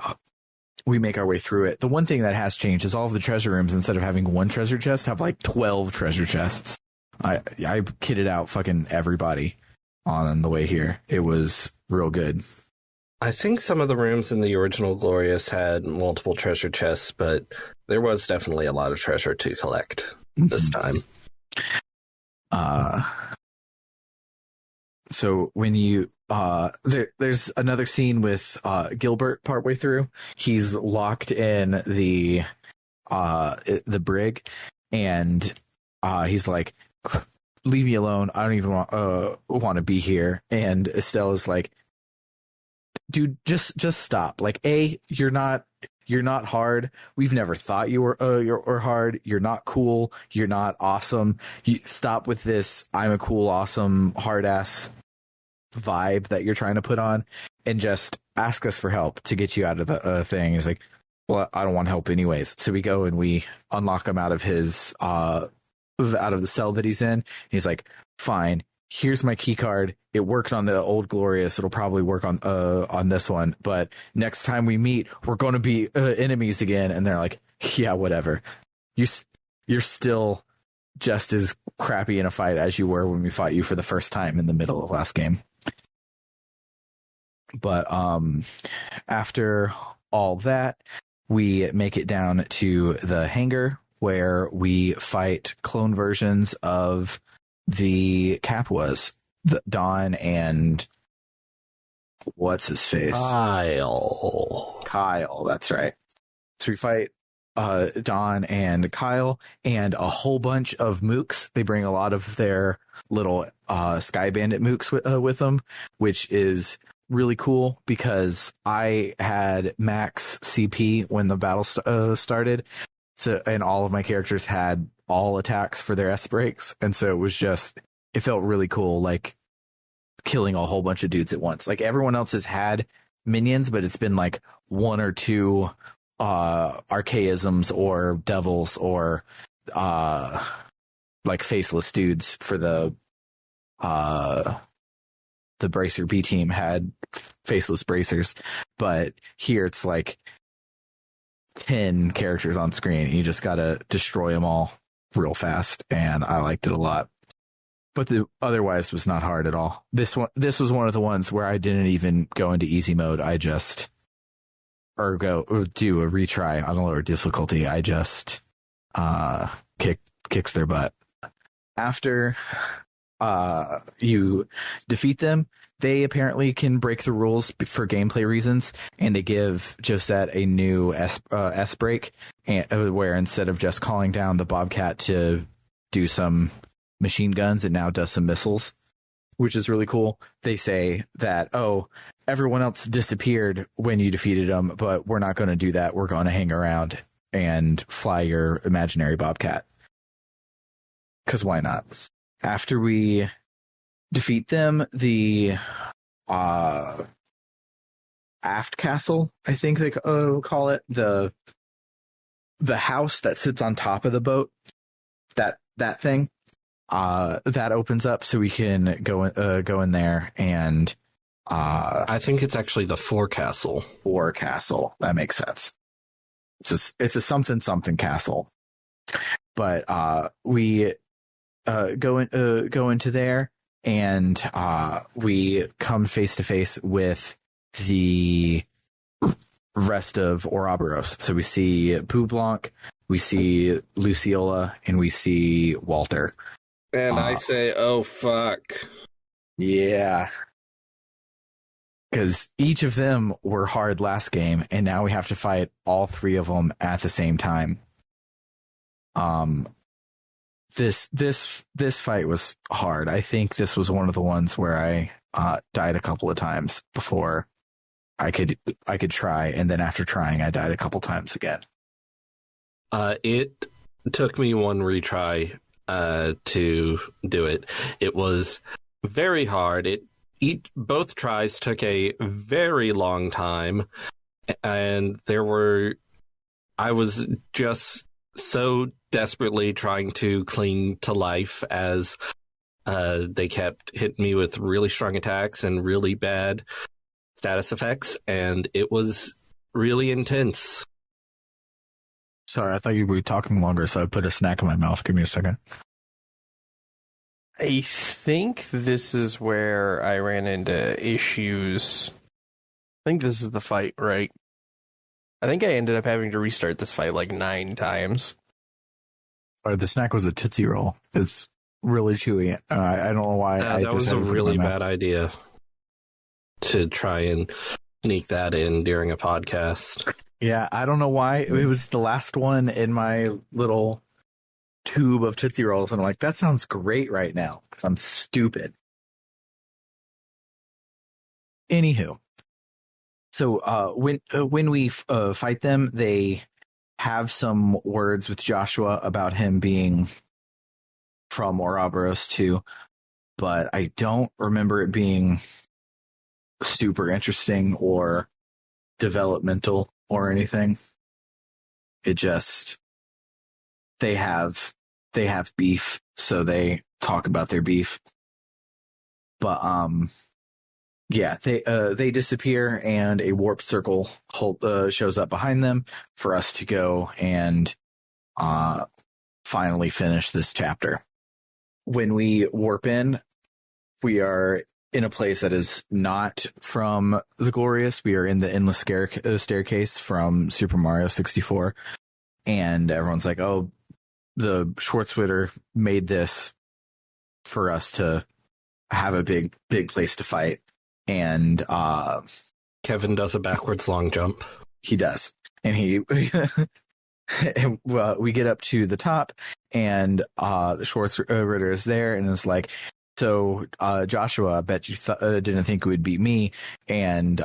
S1: we make our way through it. The one thing that has changed is all of the treasure rooms, instead of having one treasure chest, have like 12 treasure chests. I kitted out fucking everybody on the way here. It was real good.
S2: I think some of the rooms in the original Glorious had multiple treasure chests, but there was definitely a lot of treasure to collect this time.
S1: So when you there's another scene with Gilbert partway through. He's locked in the brig, and he's like, leave me alone. I don't even want to be here. And Estella's like, dude, just stop. Like, you're not hard. We've never thought you were hard. You're not cool. You're not awesome. You stop with this I'm a cool, awesome, hard ass vibe that you're trying to put on, and just ask us for help to get you out of the thing. He's like, well, I don't want help anyways. So we go and we unlock him out of his out of the cell that he's in. He's like, fine, here's my key card. It worked on the old Glorious. It'll probably work on this one. But next time we meet, we're going to be enemies again. And they're like, yeah, whatever. You're still just as crappy in a fight as you were when we fought you for the first time in the middle of last game. But after all that, we make it down to the hangar where we fight clone versions of the Capwas, the Don and what's his face? Kyle, that's right. So we fight Don and Kyle and a whole bunch of mooks. They bring a lot of their little Sky Bandit mooks with them, which is really cool because I had max CP when the battle started. So, and all of my characters had all attacks for their S breaks. And so it felt really cool, like killing a whole bunch of dudes at once. Like everyone else has had minions, but it's been like one or two archaisms or devils or like faceless dudes for the Bracer B team had faceless bracers, but here it's like 10 characters on screen and you just gotta destroy them all real fast, and I liked it a lot. But otherwise was not hard at all. This was one of the ones where I didn't even go into easy mode. I just do a retry on a lower difficulty. I just kicked their butt. After you defeat them, they apparently can break the rules for gameplay reasons, and they give Josette a new S break, where instead of just calling down the Bobcat to do some machine guns, it now does some missiles, which is really cool. They say that, everyone else disappeared when you defeated them, but we're not going to do that. We're going to hang around and fly your imaginary Bobcat. Because why not? After we defeat them, the aft castle, I think they call it, the house that sits on top of the boat, that thing, that opens up so we can go in there, and
S2: I think it's actually the forecastle.
S1: Forecastle. That makes sense. It's a something castle. But we go into there, and we come face to face with the rest of Ouroboros. So we see Pou Blanc, we see Luciola, and we see Walter.
S2: And I say, oh, fuck.
S1: Yeah. Because each of them were hard last game, and now we have to fight all three of them at the same time. This fight was hard. I think this was one of the ones where I died a couple of times before I could try, and then after trying, I died a couple times again.
S2: It took me one retry to do it. It was very hard. Both tries took a very long time, and I was just so desperately trying to cling to life as they kept hitting me with really strong attacks and really bad status effects, and it was really intense.
S1: Sorry, I thought you were talking longer, so I put a snack in my mouth. Give me a second.
S3: I think this is where I ran into issues. I think this is the fight, right? I think I ended up having to restart this fight like 9 times.
S1: Or the snack was a Tootsie Roll. It's really chewy. I don't know why.
S2: That was a really bad idea to try and sneak that in during a podcast.
S1: Yeah, I don't know why. It was the last one in my little tube of Tootsie Rolls, and I'm like, that sounds great right now because I'm stupid. Anywho, so when we fight them, they have some words with Joshua about him being from Ouroboros too, but I don't remember it being super interesting or developmental or anything. It just they have beef, so they talk about their beef. But yeah, they disappear, and a warp circle shows up behind them for us to go and finally finish this chapter. When we warp in, we are in a place that is not from the Glorious. We are in the endless staircase from Super Mario 64, and everyone's like, "Oh, the Schwarzwitter made this for us to have a big place to fight." And
S2: Kevin does a backwards long jump.
S1: He does, and and, well, we get up to the top, and the Schwarzritter is there, and it's like, so Joshua, I bet you didn't think it would beat me. And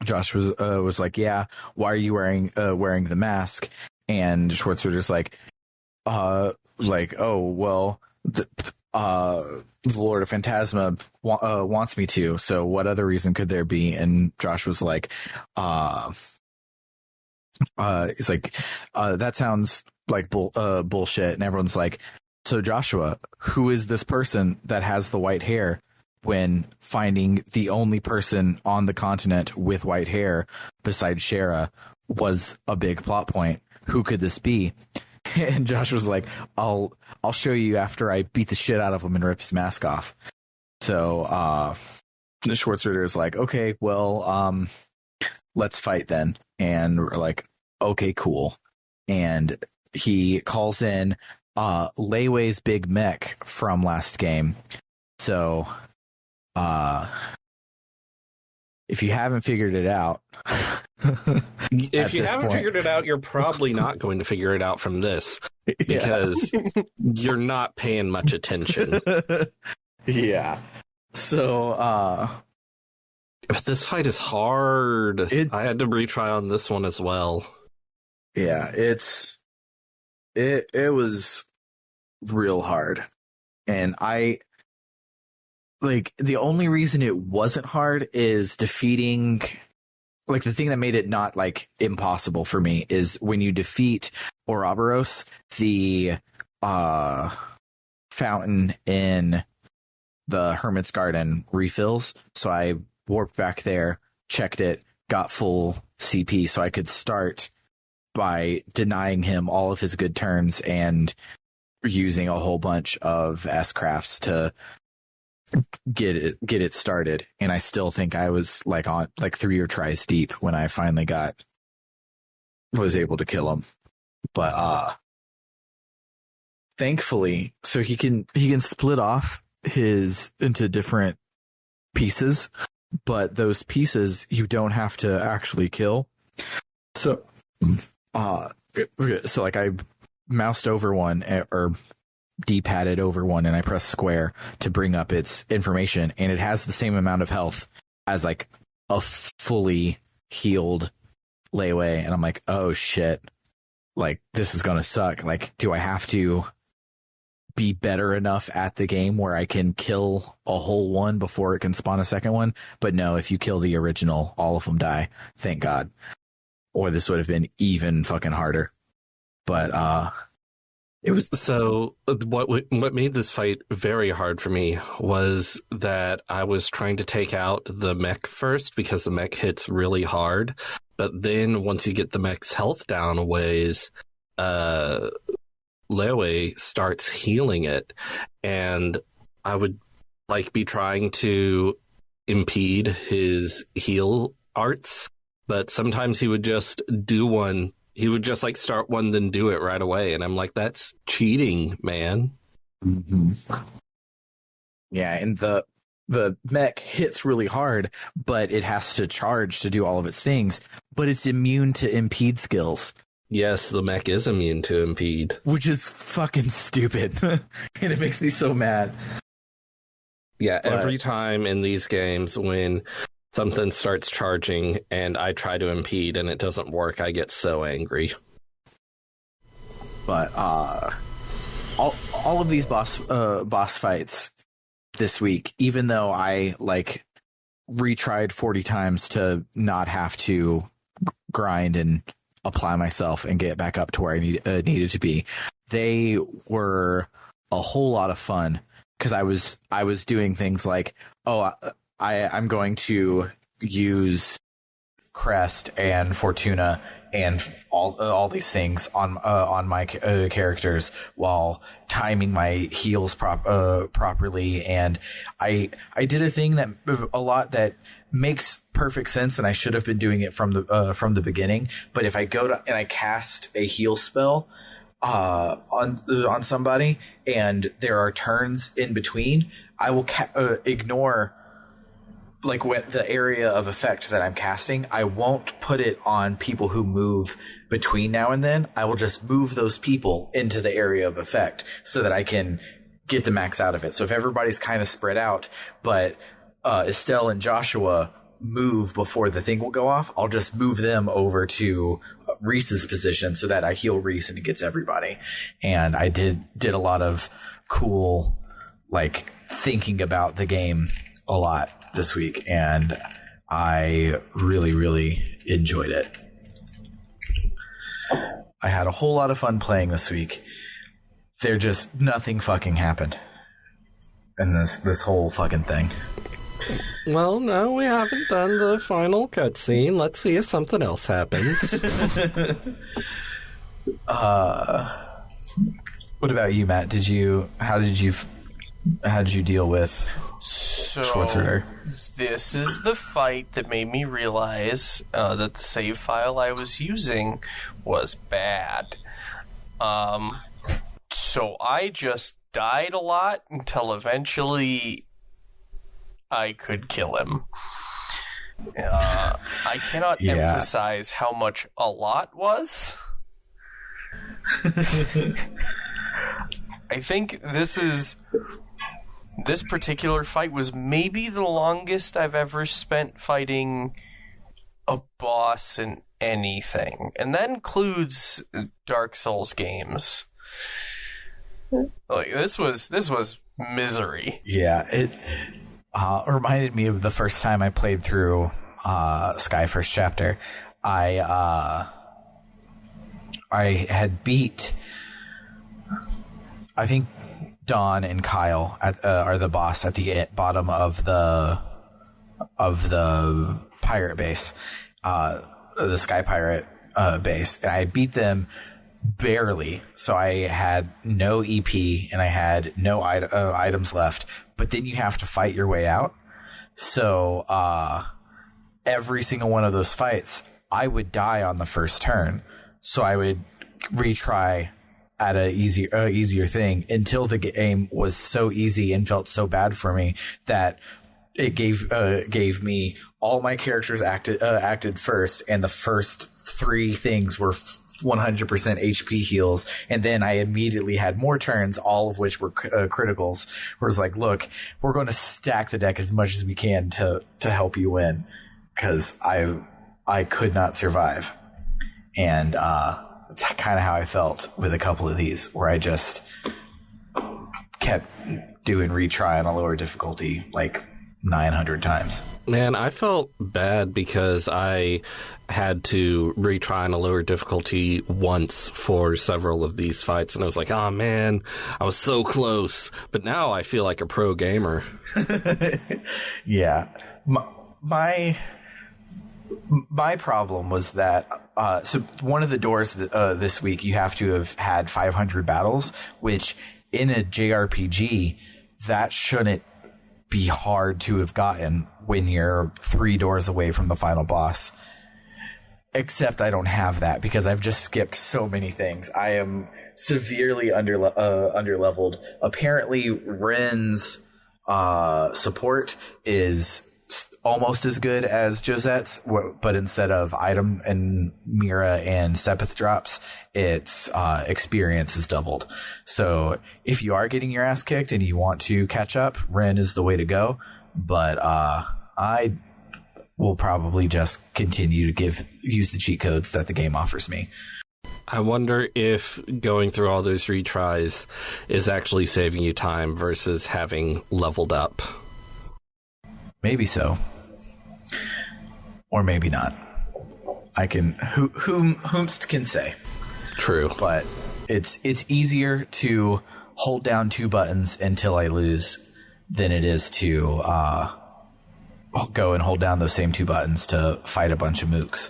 S1: Joshua was like, yeah, why are you wearing the mask? And Schwarzritter's like, oh, well, the Lord of Phantasma wants me to, so what other reason could there be? And Josh was like, he's like, that sounds like bullshit. And everyone's like, so Joshua, who is this person that has the white hair? When finding the only person on the continent with white hair besides Shara was a big plot point. Who could this be? And Josh was like, I'll show you after I beat the shit out of him and rip his mask off. So the Schwarzritter is like, okay, well, let's fight then. And we're like, okay, cool. And he calls in Leiwei's big mech from last game. So if you haven't figured it out,
S2: if you haven't figured it out, you're probably not going to figure it out from this, because you're not paying much attention.
S1: Yeah. So
S2: this fight is hard. I had to retry on this one as well.
S1: Yeah, it was real hard. And the only reason it wasn't hard is defeating, like, the thing that made it not like impossible for me is when you defeat Ouroboros, the fountain in the Hermit's Garden refills. So I warped back there, checked it, got full CP, so I could start by denying him all of his good turns and using a whole bunch of S-crafts to get it started. And I still think I was like on like 3 tries deep when I finally was able to kill him. But thankfully, so he can split off his into different pieces, but those pieces you don't have to actually kill. So so like I moused over one or D-padded over one, and I pressed square to bring up its information, and it has the same amount of health as like a fully healed Leiwei. And I'm like, oh shit, like this is gonna suck. Like, do I have to be better enough at the game where I can kill a whole one before it can spawn a second one? But no, if you kill the original, all of them die. Thank God. Or this would have been even fucking harder. But it was.
S2: So what made this fight very hard for me was that I was trying to take out the mech first, because the mech hits really hard. But then once you get the mech's health down a ways, Leiwei starts healing it, and I would like be trying to impede his heal arts, but sometimes he would just do one. He would just like start one, then do it right away. And I'm like, that's cheating, man.
S1: Mm-hmm. Yeah, and the mech hits really hard, but it has to charge to do all of its things. But it's immune to impede skills.
S2: Yes, the mech is immune to impede.
S1: Which is fucking stupid. And it makes me so mad.
S2: Yeah, every time in these games when something starts charging and I try to impede and it doesn't work, I get so angry.
S1: But all of these boss fights this week, even though I retried 40 times to not have to grind and apply myself and get back up to where I needed to be, they were a whole lot of fun because I was doing things like, I'm going to use Crest and Fortuna and all these things on my characters while timing my heals properly. And I did a thing that makes perfect sense, and I should have been doing it from the beginning. But if I go to and I cast a heal spell on somebody and there are turns in between, I will ignore what the area of effect that I'm casting. I won't put it on people who move between now and then. I will just move those people into the area of effect so that I can get the max out of it. So if everybody's kind of spread out, but Estelle and Joshua move before the thing will go off, I'll just move them over to Reese's position so that I heal Reese and it gets everybody. And I did a lot of cool thinking about the game a lot this week, and I really, really enjoyed it. I had a whole lot of fun playing this week. Nothing fucking happened in this whole fucking thing.
S2: Well, no, we haven't done the final cutscene. Let's see if something else happens.
S1: What about you, Matt? How did you deal with Schwarzenegger?
S3: This is the fight that made me realize that the save file I was using was bad. So I just died a lot until eventually I could kill him. I cannot emphasize how much a lot was. I think this particular fight was maybe the longest I've ever spent fighting a boss in anything. And that includes Dark Souls games. This was misery.
S1: Yeah, it reminded me of the first time I played through Sky First Chapter. I had beat, I think, Dawn and Kyle are the boss at the bottom of the pirate base, the Sky Pirate base, and I beat them barely. So I had no EP and I had no items left. But then you have to fight your way out. So every single one of those fights, I would die on the first turn. So I would retry at a easier thing until the game was so easy and felt so bad for me that it gave me all my characters acted first, and the first three things were 100% HP heals, and then I immediately had more turns, all of which were criticals. Where it's like, look, we're going to stack the deck as much as we can to help you win, because I could not survive. And it's kind of how I felt with a couple of these, where I just kept doing retry on a lower difficulty 900 times.
S2: Man, I felt bad because I had to retry on a lower difficulty once for several of these fights, and I was like, oh man, I was so close. But now I feel like a pro gamer.
S1: Yeah. My problem was that so one of the doors this week, you have to have had 500 battles, which in a JRPG, that shouldn't be hard to have gotten when you're 3 doors away from the final boss. Except I don't have that because I've just skipped so many things. I am severely underleveled. Apparently, Ren's support is almost as good as Josette's, but instead of item and Mira and Sepith drops, its experience is doubled. So if you are getting your ass kicked and you want to catch up, Ren is the way to go. But I will probably just continue to use the cheat codes that the game offers me.
S2: I wonder if going through all those retries is actually saving you time versus having leveled up.
S1: Maybe so. Or maybe not. I can whomst can say.
S2: True.
S1: But it's easier to hold down 2 buttons until I lose than it is to go and hold down those same 2 buttons to fight a bunch of mooks.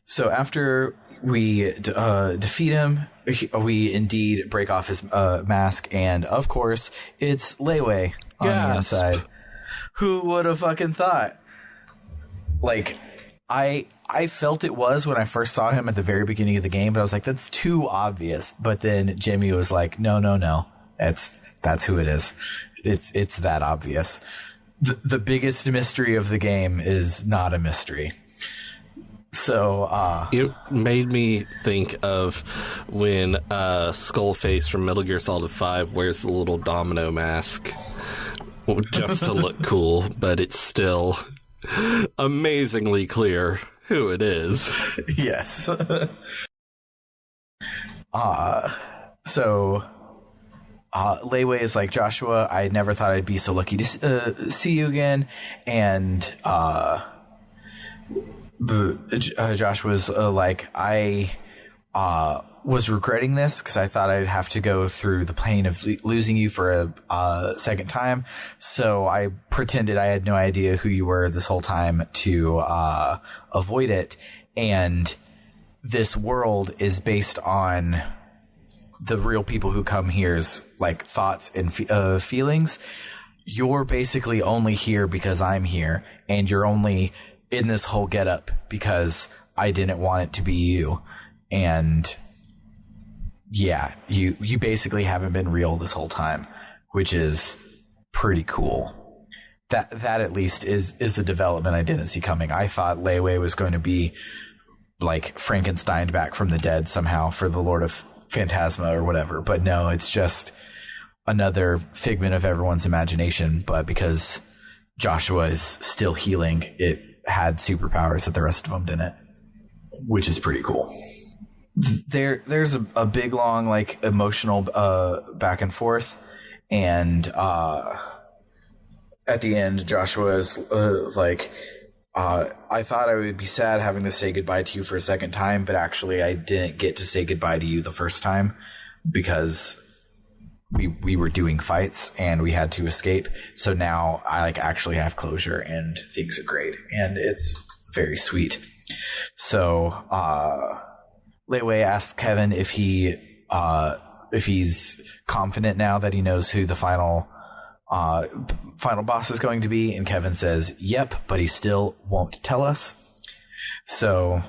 S1: So after we defeat him, we indeed break off his mask, and of course, it's Leeway on the inside. Who would have fucking thought? Like, I felt it was when I first saw him at the very beginning of the game, but I was like, that's too obvious. But then Jimmy was like, no, that's who it is. It's that obvious. The biggest mystery of the game is not a mystery. So
S2: it made me think of when Skullface from Metal Gear Solid 5 wears the little domino mask just to look cool, but it's still amazingly clear who it is.
S1: Yes. So Leeway is like, Joshua, I never thought I'd be so lucky to see you again. And Josh was like, I was regretting this because I thought I'd have to go through the pain of losing you for a second time. So I pretended I had no idea who you were this whole time to avoid it. And this world is based on the real people who come here's like thoughts and feelings. You're basically only here because I'm here, and you're only in this whole getup because I didn't want it to be you. And yeah, you basically haven't been real this whole time, which is pretty cool. That at least is a development I didn't see coming. I thought Leeway was going to be like Frankenstein back from the dead somehow for the Lord of Phantasma or whatever, but no, it's just another figment of everyone's imagination. But because Joshua is still healing, it had superpowers that the rest of them didn't, which is pretty cool. There's a big long like emotional back and forth, and at the end Joshua is like, I thought I would be sad having to say goodbye to you for a second time, but actually I didn't get to say goodbye to you the first time because we were doing fights and we had to escape. So now I like actually have closure and things are great, and it's very sweet. So Leeway asked Kevin if he's confident now that he knows who the final boss is going to be, and Kevin says yep, but he still won't tell us. So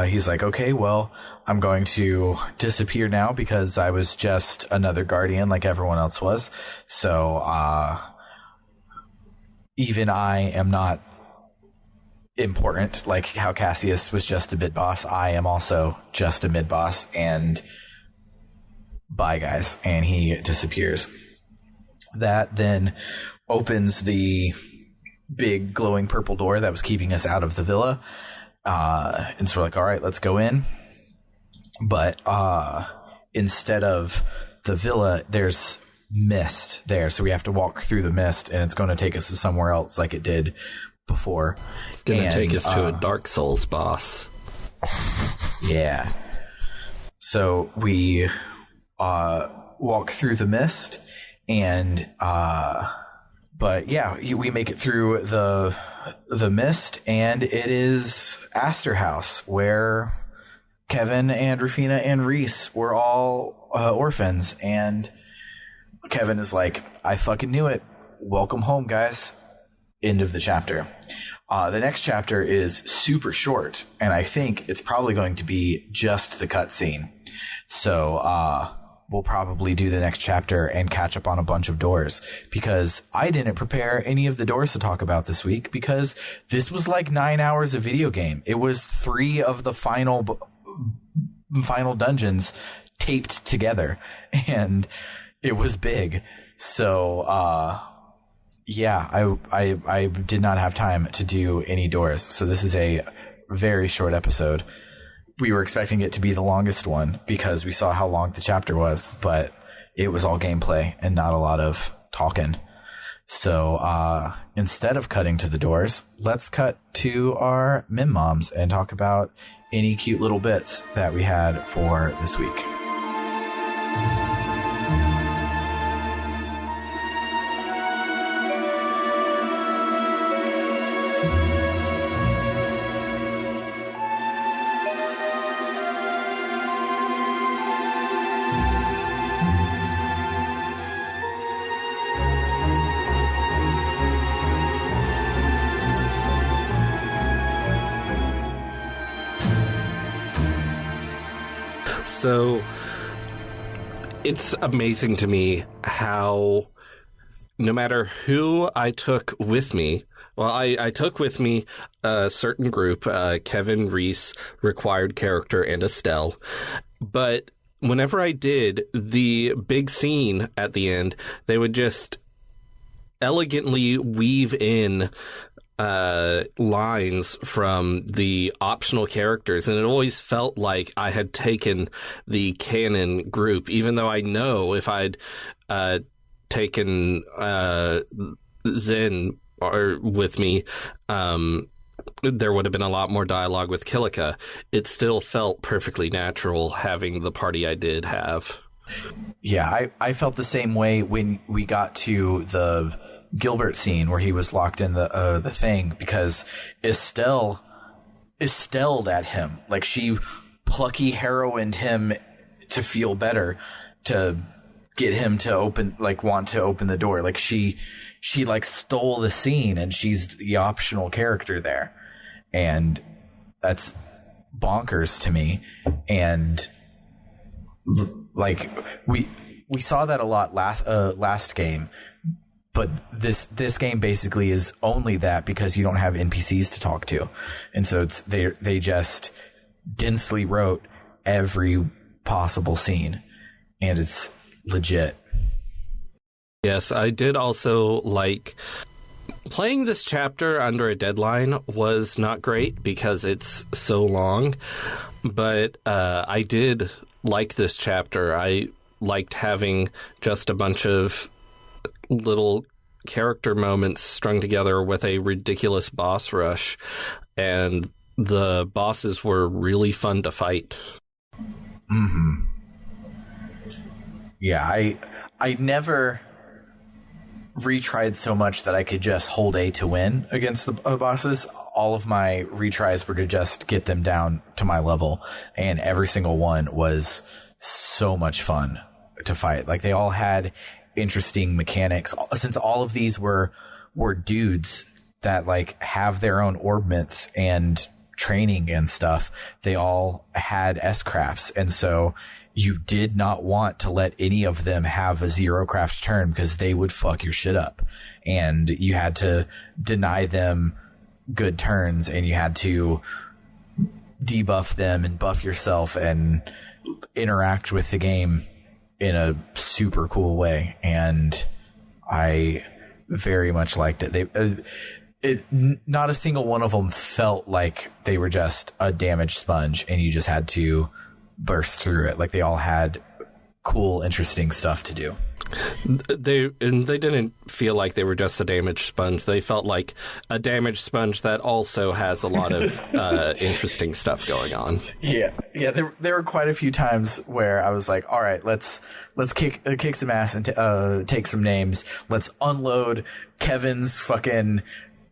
S1: he's like, okay, well, I'm going to disappear now because I was just another guardian like everyone else was. So even I am not important, like how Cassius was just a mid boss. I am also just a mid boss, and bye guys. And he disappears. That then opens the big glowing purple door that was keeping us out of the villa. And so we're like, all right, let's go in. But instead of the villa, there's mist there. So we have to walk through the mist, and it's going to take us to somewhere else like it did before.
S2: It's going to take us to a Dark Souls boss.
S1: Yeah. So we walk through the mist, and but yeah, we make it through the mist, and it is Astor House, where Kevin and Rufina and Reese were all orphans. And Kevin is like, I fucking knew it. Welcome home, guys. End of the chapter. The next chapter is super short, and I think it's probably going to be just the cutscene. So we'll probably do the next chapter and catch up on a bunch of doors, because I didn't prepare any of the doors to talk about this week, because this was like 9 hours of video game. It was 3 of the final dungeons taped together, and it was big. So yeah, I did not have time to do any doors. So this is a very short episode. We were expecting it to be the longest one because we saw how long the chapter was, but it was all gameplay and not a lot of talking. So instead of cutting to the doors, let's cut to our Mim Moms and talk about any cute little bits that we had for this week.
S2: So it's amazing to me how no matter who I took with me, well, I took with me a certain group, Kevin, Reese, Required Character, and Estelle. But whenever I did the big scene at the end, they would just elegantly weave in lines from the optional characters, and it always felt like I had taken the canon group, even though I know if I'd taken Zen with me, there would have been a lot more dialogue with Kilika. It still felt perfectly natural having the party I did have.
S1: Yeah, I felt the same way when we got to the Gilbert scene where he was locked in the thing, because Estelle at him, like she plucky heroined him to feel better, to get him to want to open the door. Like she like stole the scene, and she's the optional character there, and that's bonkers to me. And like we saw that a lot last game. But this game basically is only that because you don't have NPCs to talk to. And so they just densely wrote every possible scene, and it's legit.
S2: Yes, I did also like playing this chapter under a deadline was not great because it's so long, but I did like this chapter. I liked having just a bunch of little character moments strung together with a ridiculous boss rush, and the bosses were really fun to fight.
S1: Mm-hmm. Yeah, I never retried so much that I could just hold A to win against the bosses. All of my retries were to just get them down to my level, and every single one was so much fun to fight. Like, they all had interesting mechanics, since all of these were dudes that like have their own orbments and training and stuff. They all had S-crafts, and so you did not want to let any of them have a zero craft turn because they would fuck your shit up, and you had to deny them good turns, and you had to debuff them and buff yourself and interact with the game in a super cool way. And I very much liked it. Not a single one of them felt like they were just a damage sponge and you just had to burst through it. Like, they all had cool, interesting stuff to do.
S2: They didn't feel like they were just a damage sponge. They felt like a damage sponge that also has a lot of interesting stuff going on.
S1: Yeah. There were quite a few times where I was like, all right, let's kick some ass and take some names. Let's unload Kevin's fucking.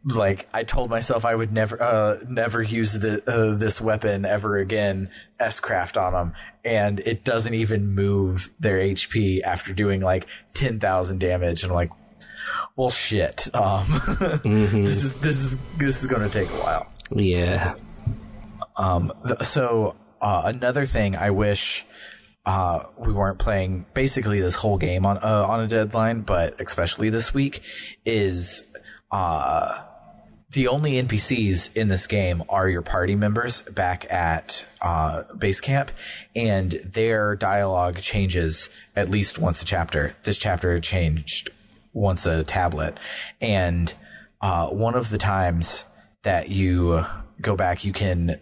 S1: Like, I told myself I would never use this weapon ever again, S-craft on them, and it doesn't even move their HP after doing like 10,000 damage. And I'm like, Well, shit. This is going to take a while.
S2: Yeah.
S1: So another thing I wish we weren't playing basically this whole game on a deadline, but especially this week, is the only NPCs in this game are your party members back at base camp, and their dialogue changes at least once a chapter. This chapter changed once a tablet, and one of the times that you go back, you can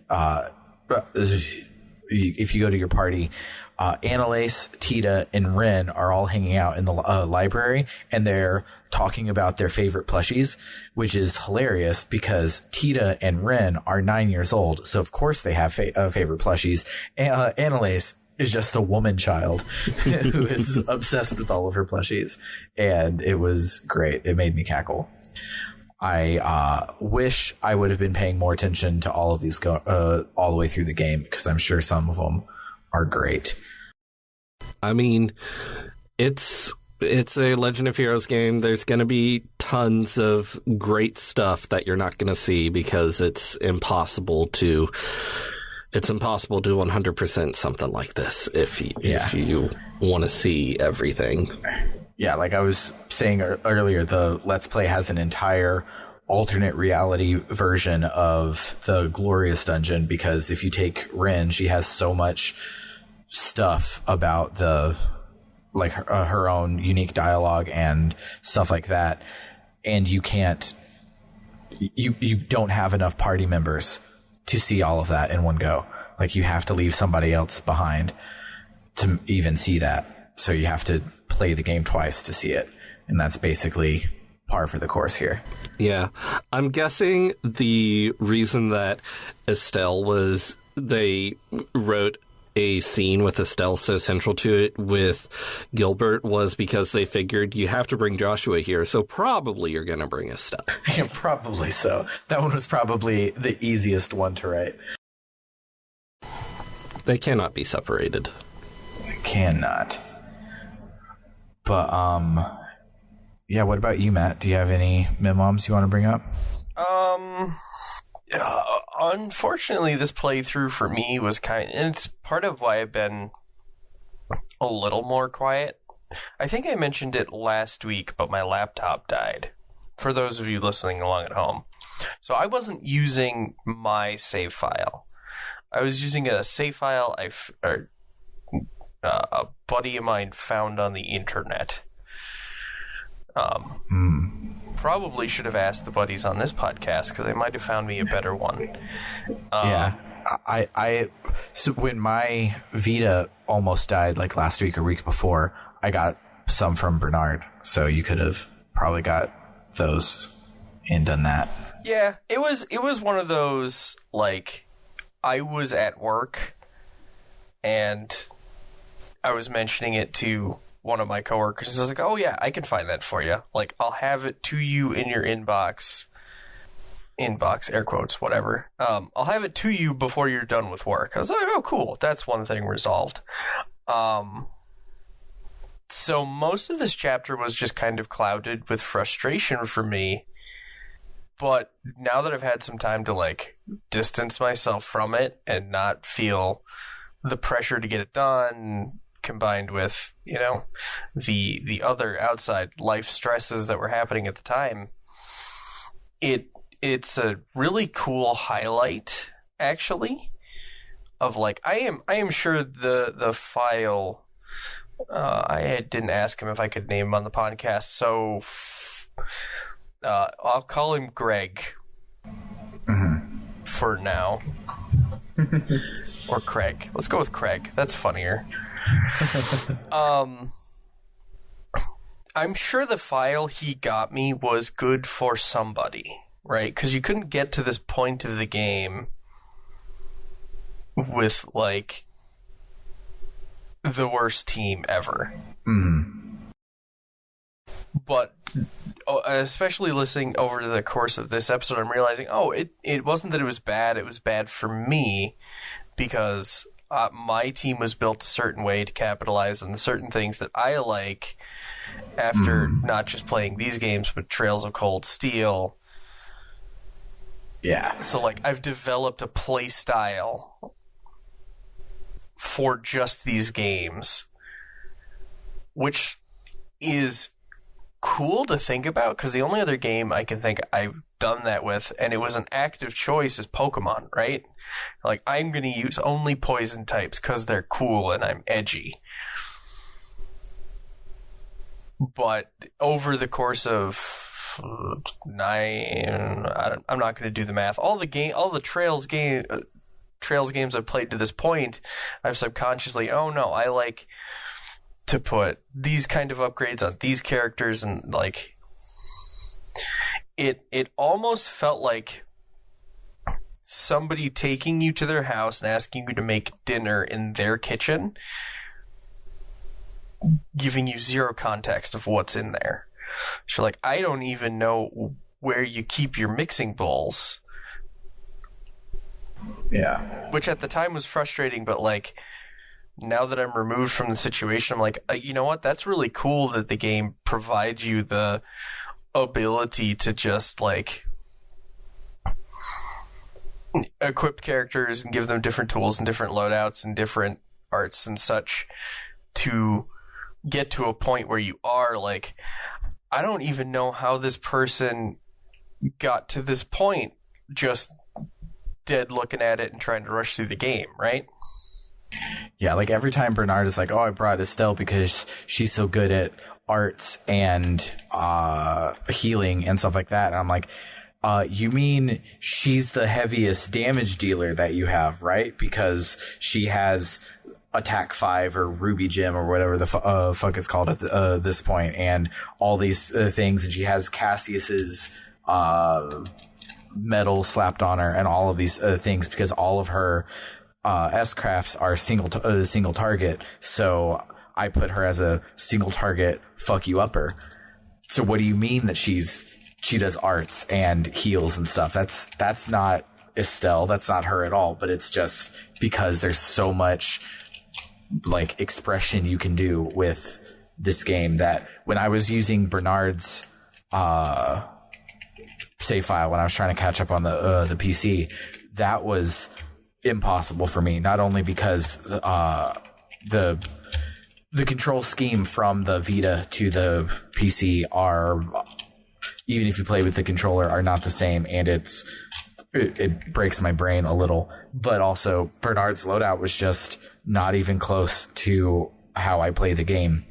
S1: if you go to your party, Annalise, Tita, and Ren are all hanging out in the library, and they're talking about their favorite plushies, which is hilarious because Tita and Ren are 9 years old, so of course they have favorite plushies. Annalise is just a woman child who is obsessed with all of her plushies, and it was great. It made me cackle. I wish I would have been paying more attention to all of these all the way through the game, because I'm sure some of them are great.
S2: I mean, it's a Legend of Heroes game. There's going to be tons of great stuff that you're not going to see because it's impossible to 100% something like this if you want to see everything.
S1: Yeah, like I was saying earlier, the Let's Play has an entire alternate reality version of the Glorious Dungeon, because if you take Ren, she has so much stuff about her own unique dialogue and stuff like that, and you don't have enough party members to see all of that in one go. Like, you have to leave somebody else behind to even see that, so you have to play the game twice to see it, and that's basically par for the course here.
S2: Yeah, I'm guessing the reason that they wrote a scene with Estelle so central to it with Gilbert was because they figured you have to bring Joshua here, so probably you're going to bring Estelle.
S1: Yeah, probably so. That one was probably the easiest one to write.
S2: They cannot be separated.
S1: They cannot. But, yeah, what about you, Matt? Do you have any memoms you want to bring up?
S3: Unfortunately, this playthrough for me was and it's part of why I've been a little more quiet. I think I mentioned it last week, but my laptop died. For those of you listening along at home. So I wasn't using my save file. I was using a save file a buddy of mine found on the internet. Probably should have asked the buddies on this podcast, because they might have found me a better one.
S1: Yeah. So when my Vita almost died, like last week or week before, I got some from Bernard. So you could have probably got those and done that.
S3: Yeah, it was one of those, like, I was at work and I was mentioning it to one of my coworkers. I was like, oh yeah, I can find that for you. Like, I'll have it to you in your inbox, air quotes, whatever. I'll have it to you before you're done with work. I was like, oh, cool. That's one thing resolved. So most of this chapter was just kind of clouded with frustration for me. But now that I've had some time to, like, distance myself from it and not feel the pressure to get it done, combined with, the other outside life stresses that were happening at the time, it's a really cool highlight, actually, of, like, I am sure the file, I didn't ask him if I could name him on the podcast, so I'll call him Greg for now. Or Craig. Let's go with Craig. That's funnier. I'm sure the file he got me was good for somebody, right? Because you couldn't get to this point of the game with, like, the worst team ever. But especially listening over the course of this episode, I'm realizing, it wasn't that it was bad for me, because my team was built a certain way to capitalize on the certain things that I like after not just playing these games, but Trails of Cold Steel.
S1: Yeah.
S3: So, like, I've developed a play style for just these games, which is cool to think about, because the only other game I can think I've done that with, and it was an active choice, is Pokemon, right? Like, I'm going to use only poison types because they're cool and I'm edgy. But over the course of 9, I'm not going to do the math. All the Trails games I've played to this point, I've subconsciously, I like to put these kind of upgrades on these characters, and like it almost felt like somebody taking you to their house and asking you to make dinner in their kitchen, giving you zero context of what's in there. So like, I don't even know where you keep your mixing bowls.
S1: Yeah.
S3: Which at the time was frustrating, but like, now that I'm removed from the situation, I'm like, you know what? That's really cool that the game provides you the ability to just like equip characters and give them different tools and different loadouts and different arts and such to get to a point where you are like, I don't even know how this person got to this point, just dead looking at it and trying to rush through the game, right?
S1: Yeah, like every time Bernard is like, I brought Estelle because she's so good at arts and healing and stuff like that. And I'm like, you mean she's the heaviest damage dealer that you have, right? Because she has Attack 5 or Ruby Gem or whatever the fuck it's called at this point, and all these things. And she has Cassius's medal slapped on her and all of these things, because all of her S-crafts are single target. So I put her as a single target fuck you upper. So what do you mean that she does arts and heals and stuff? That's not Estelle. That's not her at all. But it's just because there's so much like expression you can do with this game that when I was using Bernard's save file when I was trying to catch up on the PC, that was impossible for me. Not only because the control scheme from the Vita to the PC are, even if you play with the controller, are not the same, and it breaks my brain a little. But also Bernard's loadout was just not even close to how I play the game.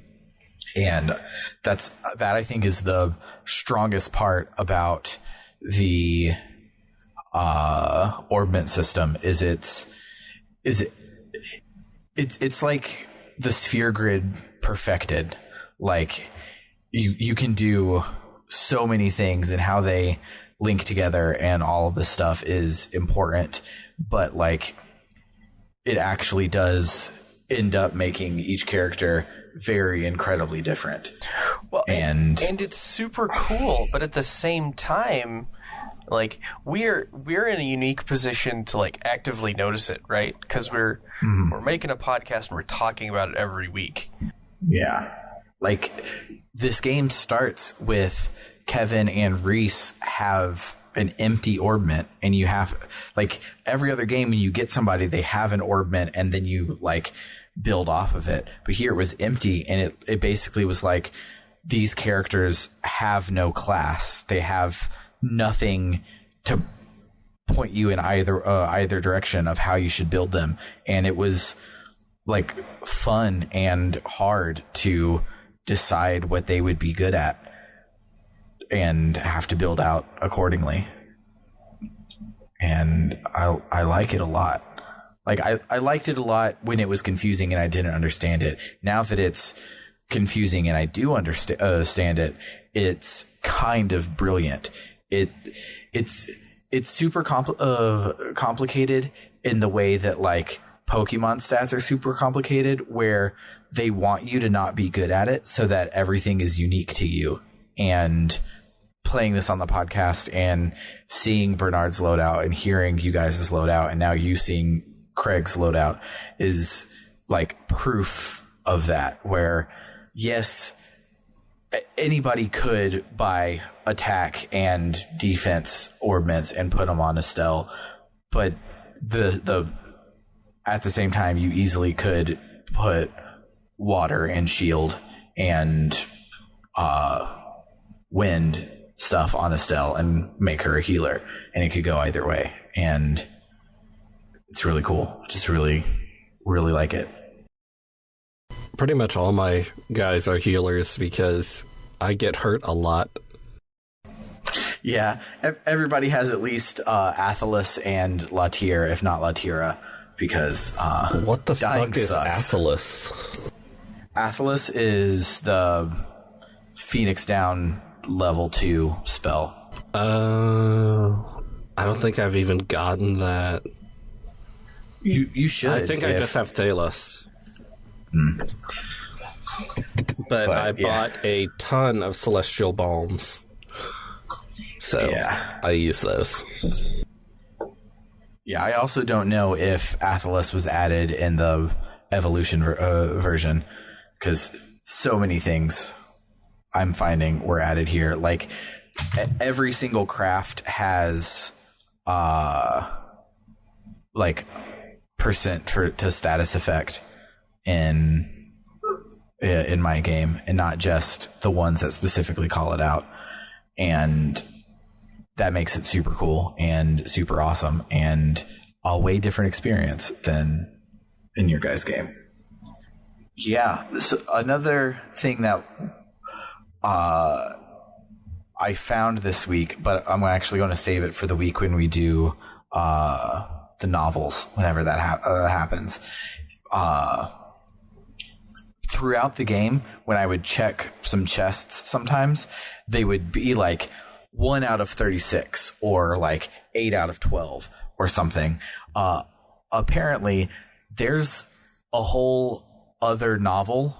S1: And that I think is the strongest part about the orbment system. It's like the sphere grid perfected. Like you can do so many things, and how they link together and all of this stuff is important, but like it actually does end up making each character very incredibly different.
S3: Well, and it's super cool, but at the same time, like we're in a unique position to like actively notice it, right? Because we're making a podcast and we're talking about it every week.
S1: Yeah, like this game starts with Kevin and Reese have an empty orbment, and you have, like every other game when you get somebody, they have an orbment and then you like build off of it. But here it was empty, and it basically was like these characters have no class. They have nothing to point you in either direction of how you should build them. And it was like fun and hard to decide what they would be good at and have to build out accordingly. And I like it a lot. Like I liked it a lot when it was confusing and I didn't understand it. Now that it's confusing and I do understand it, it's kind of brilliant. It's super complicated in the way that like Pokemon stats are super complicated, where they want you to not be good at it so that everything is unique to you. And playing this on the podcast and seeing Bernard's loadout and hearing you guys' loadout, and now you seeing Craig's loadout is like proof of that, where yes, anybody could buy attack and defense orbments and put them on Estelle, but the at the same time you easily could put water and shield and wind stuff on Estelle and make her a healer, and it could go either way, and it's really cool. I just really like it.
S2: Pretty much all my guys are healers because I get hurt a lot.
S1: Yeah, everybody has at least Athelas and Latir, if not Latira, because
S2: what the fuck is
S1: sucks.
S2: Athelas?
S1: Athelas is the Phoenix Down level 2 spell.
S2: I don't think I've even gotten that.
S1: You should.
S2: I think I just have Thalos. But I bought a ton of Celestial Balms. So I use those.
S1: Yeah, I also don't know if Athelas was added in the Evolution version, because so many things I'm finding were added here. Like, every single craft has like percent to status effect in my game, and not just the ones that specifically call it out. And that makes it super cool and super awesome and a way different experience than in your guys' game. Yeah. So another thing that I found this week, but I'm actually going to save it for the week when we do the novels, whenever that happens. Throughout the game, when I would check some chests, sometimes they would be like 1 out of 36 or like 8 out of 12 or something. Apparently, there's a whole other novel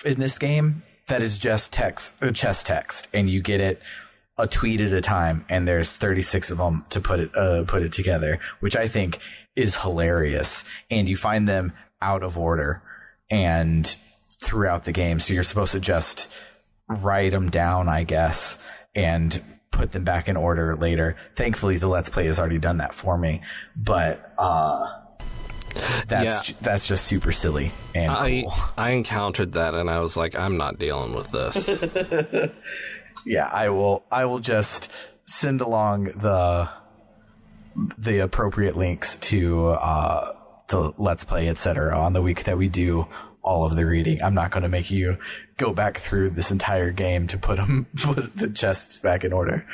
S1: in this game that is just chest text, and you get it a tweet at a time, and there's 36 of them to put it together, which I think is hilarious. And you find them out of order and throughout the game, so you're supposed to just write them down, I guess, and put them back in order later. Thankfully, the Let's Play has already done that for me, but that's just super silly and cool.
S2: I encountered that, and I was like, I'm not dealing with this.
S1: Yeah, I will just send along the appropriate links to the Let's Play, etc. on the week that we do all of the reading. I'm not going to make you go back through this entire game to put the chests back in order.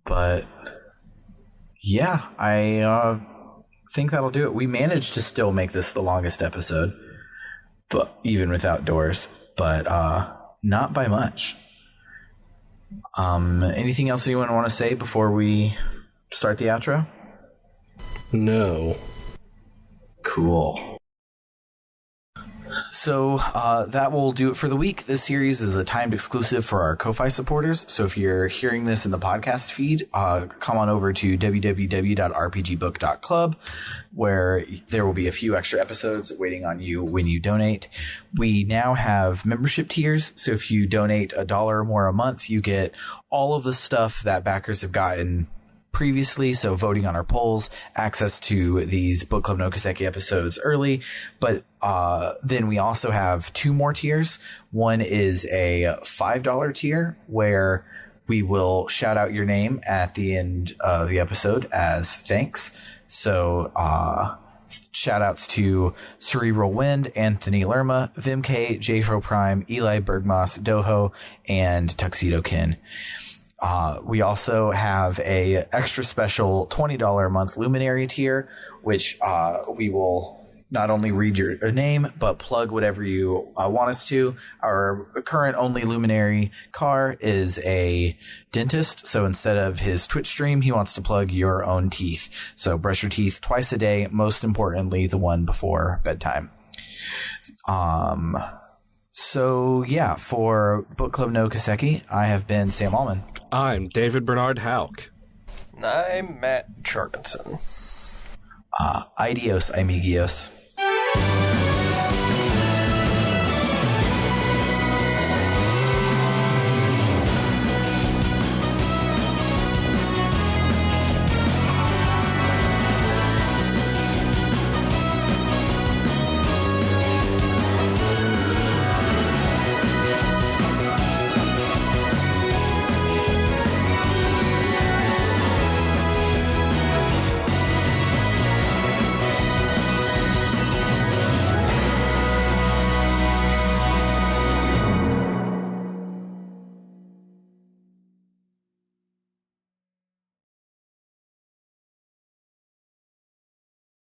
S1: But yeah, I think that'll do it. We managed to still make this the longest episode, but even without doors, but not by much. Anything else anyone want to say before we start the outro?
S2: No.
S1: Cool. So that will do it for the week. This series is a timed exclusive for our Ko-Fi supporters. So if you're hearing this in the podcast feed, come on over to www.rpgbook.club, where there will be a few extra episodes waiting on you when you donate. We now have membership tiers. So if you donate $1 or more a month, you get all of the stuff that backers have gotten previously, so voting on our polls, access to these Book Club no Kiseki episodes early, but then we also have 2 more tiers. One is a $5 tier where we will shout out your name at the end of the episode as thanks. So shout outs to Cerebral Wind, Anthony Lerma, Vimk, Jfro Prime, Eli Bergmas, Doho, and Tuxedo Kin. We also have a extra special $20 a month Luminary tier, which we will not only read your name, but plug whatever you want us to. Our current only Luminary car is a dentist, so instead of his Twitch stream, he wants to plug your own teeth. So brush your teeth twice a day, most importantly, the one before bedtime. So yeah, for Book Club no Kiseki, I have been Sam Allman.
S2: I'm David Bernard Houck.
S3: I'm Matt Jorgensen.
S4: Adios, amigos.